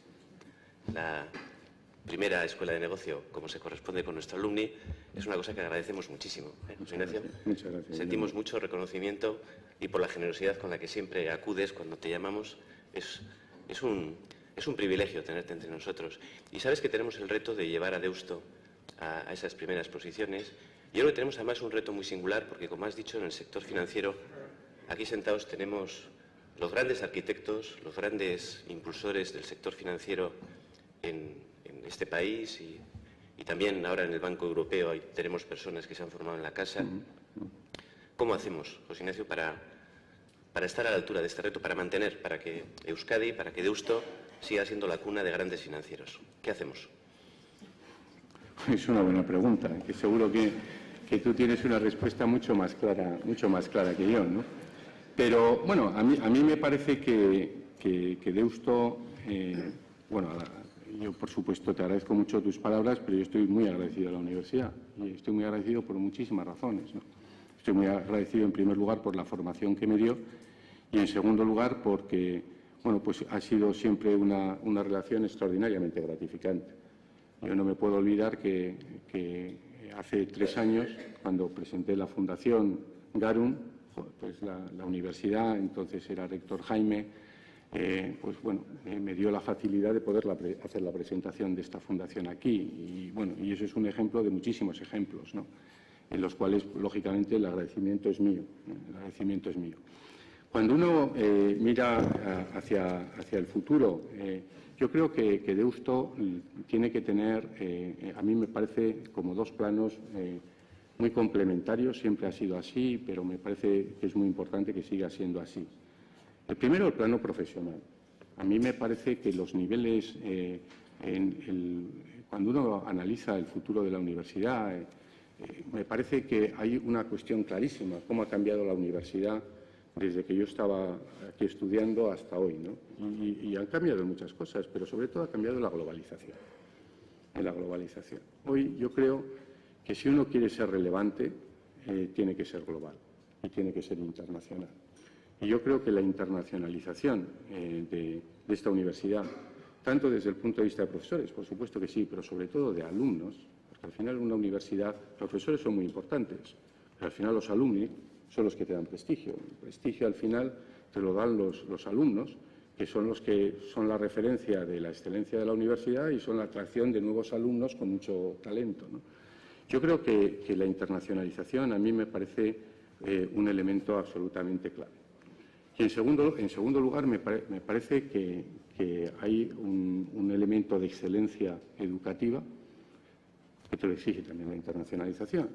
la primera escuela de negocio, como se corresponde con nuestro alumni, es una cosa que agradecemos muchísimo. José Ignacio, muchas gracias. Sentimos mucho reconocimiento y por la generosidad con la que siempre acudes cuando te llamamos. Es un privilegio tenerte entre nosotros. Y sabes que tenemos el reto de llevar a Deusto a esas primeras posiciones. Y ahora tenemos además un reto muy singular, porque como has dicho, en el sector financiero, aquí sentados tenemos los grandes arquitectos, los grandes impulsores del sector financiero en este país y también ahora en el Banco Europeo tenemos personas que se han formado en la casa. ¿Cómo hacemos, José Ignacio, para estar a la altura de este reto, para mantener, para que Euskadi, para que Deusto siga siendo la cuna de grandes financieros? ¿Qué hacemos? Es una buena pregunta, que seguro que tú tienes una respuesta mucho más clara que yo, ¿no? Pero, bueno, a mí me parece que Deusto, yo, por supuesto, te agradezco mucho tus palabras, pero yo estoy muy agradecido a la universidad. Y estoy muy agradecido por muchísimas razones, ¿no? Estoy muy agradecido, en primer lugar, por la formación que me dio y, en segundo lugar, porque, bueno, pues ha sido siempre una relación extraordinariamente gratificante. Yo no me puedo olvidar que hace 3 años, cuando presenté la Fundación Garum, pues la universidad, entonces era rector Jaime, pues bueno, me dio la facilidad de poder hacer la presentación de esta fundación aquí. Y bueno, y eso es un ejemplo de muchísimos ejemplos, ¿no?, en los cuales, lógicamente, el agradecimiento es mío, ¿no? El agradecimiento es mío. Cuando uno mira hacia el futuro, yo creo que Deusto tiene que tener, a mí me parece, como 2 planos muy complementarios. Siempre ha sido así, pero me parece que es muy importante que siga siendo así. El primero, el plano profesional. A mí me parece que los niveles, cuando uno analiza el futuro de la universidad, me parece que hay una cuestión clarísima: cómo ha cambiado la universidad desde que yo estaba aquí estudiando hasta hoy, ¿no? Y han cambiado muchas cosas, pero sobre todo ha cambiado la globalización. Hoy yo creo que si uno quiere ser relevante, tiene que ser global y tiene que ser internacional. Y yo creo que la internacionalización de esta universidad, tanto desde el punto de vista de profesores, por supuesto que sí, pero sobre todo de alumnos, porque al final en una universidad los profesores son muy importantes, pero al final los alumni son los que te dan prestigio. El prestigio al final te lo dan los alumnos, que son la referencia de la excelencia de la universidad y son la atracción de nuevos alumnos con mucho talento, ¿no? Yo creo que la internacionalización a mí me parece un elemento absolutamente clave. Y en segundo lugar, me parece que hay un elemento de excelencia educativa que te lo exige también la internacionalización.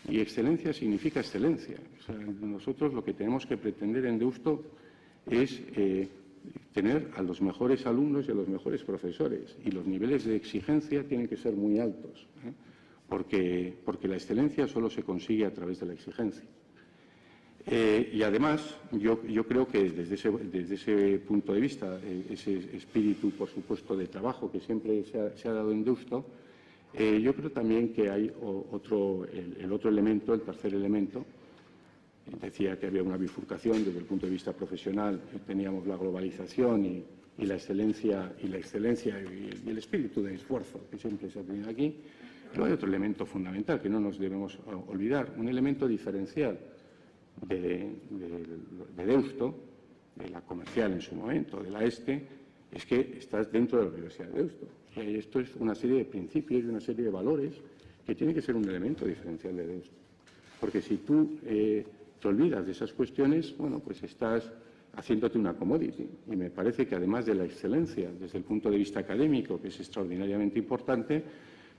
Y excelencia significa excelencia. O sea, nosotros lo que tenemos que pretender en Deusto es tener a los mejores alumnos y a los mejores profesores. Y los niveles de exigencia tienen que ser muy altos, porque la excelencia solo se consigue a través de la exigencia. Y además, yo creo que desde ese punto de vista, ese espíritu, por supuesto, de trabajo que siempre se ha dado en Deusto, yo creo también que hay el otro elemento, el tercer elemento. Decía que había una bifurcación desde el punto de vista profesional, teníamos la globalización y la excelencia y el espíritu de esfuerzo que siempre se ha tenido aquí. Pero hay otro elemento fundamental que no nos debemos olvidar, un elemento diferencial de Deusto, de la comercial en su momento, de la ESTE, es que estás dentro de la Universidad de Deusto. Y esto es una serie de principios y una serie de valores que tiene que ser un elemento diferencial de Deusto. Porque si tú te olvidas de esas cuestiones, bueno, pues estás haciéndote una commodity. Y me parece que además de la excelencia desde el punto de vista académico, que es extraordinariamente importante,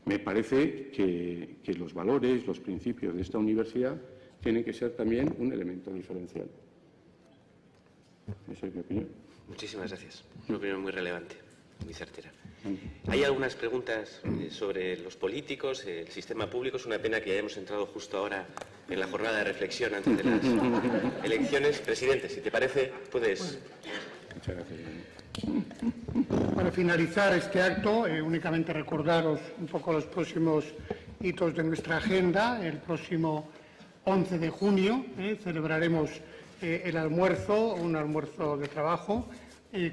me parece que los valores, los principios de esta universidad tienen que ser también un elemento diferencial. Esa es mi opinión. Muchísimas gracias. Una opinión muy relevante. muy certera. Hay algunas preguntas sobre los políticos, el sistema público. Es una pena que hayamos entrado justo ahora en la jornada de reflexión antes de las elecciones. Presidente, si te parece, puedes... Muchas gracias. Para finalizar este acto, únicamente recordaros un poco los próximos hitos de nuestra agenda. El próximo 11 de junio celebraremos el almuerzo, un almuerzo de trabajo,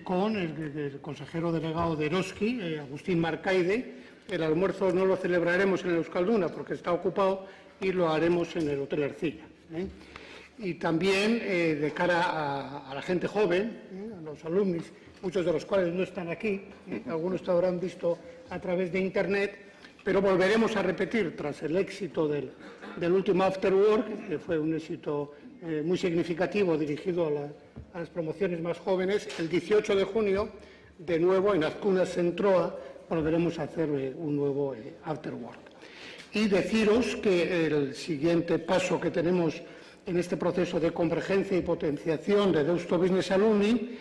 con el consejero delegado de Eroski, Agustín Marcaide. El almuerzo no lo celebraremos en el Euskalduna porque está ocupado y lo haremos en el Hotel Ercilla. Y también de cara a la gente joven, a los alumnos, muchos de los cuales no están aquí, algunos te habrán visto a través de Internet, pero volveremos a repetir tras el éxito del último After Work, que fue un éxito muy significativo dirigido a las promociones más jóvenes. El 18 de junio, de nuevo en Azcuna Centroa, volveremos a hacer un nuevo After Work. Y deciros que el siguiente paso que tenemos en este proceso de convergencia y potenciación de Deusto Business Alumni,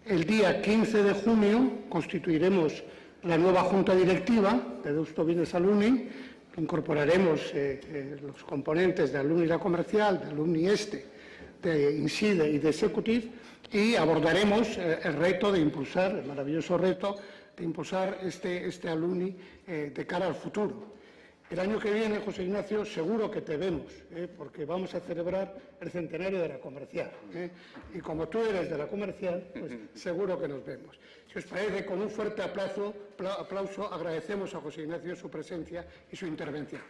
el día 15 de junio constituiremos la nueva Junta Directiva de Deusto Business Alumni. Incorporaremos los componentes de Alumni La Comercial, de Alumni de INSIDE y de Executive, y abordaremos el reto de impulsar, el maravilloso reto de impulsar este Alumni de cara al futuro. El año que viene, José Ignacio, seguro que te vemos, porque vamos a celebrar el centenario de la Comercial. Y como tú eres de la Comercial, pues seguro que nos vemos. Si os parece, con un fuerte aplauso agradecemos a José Ignacio su presencia y su intervención.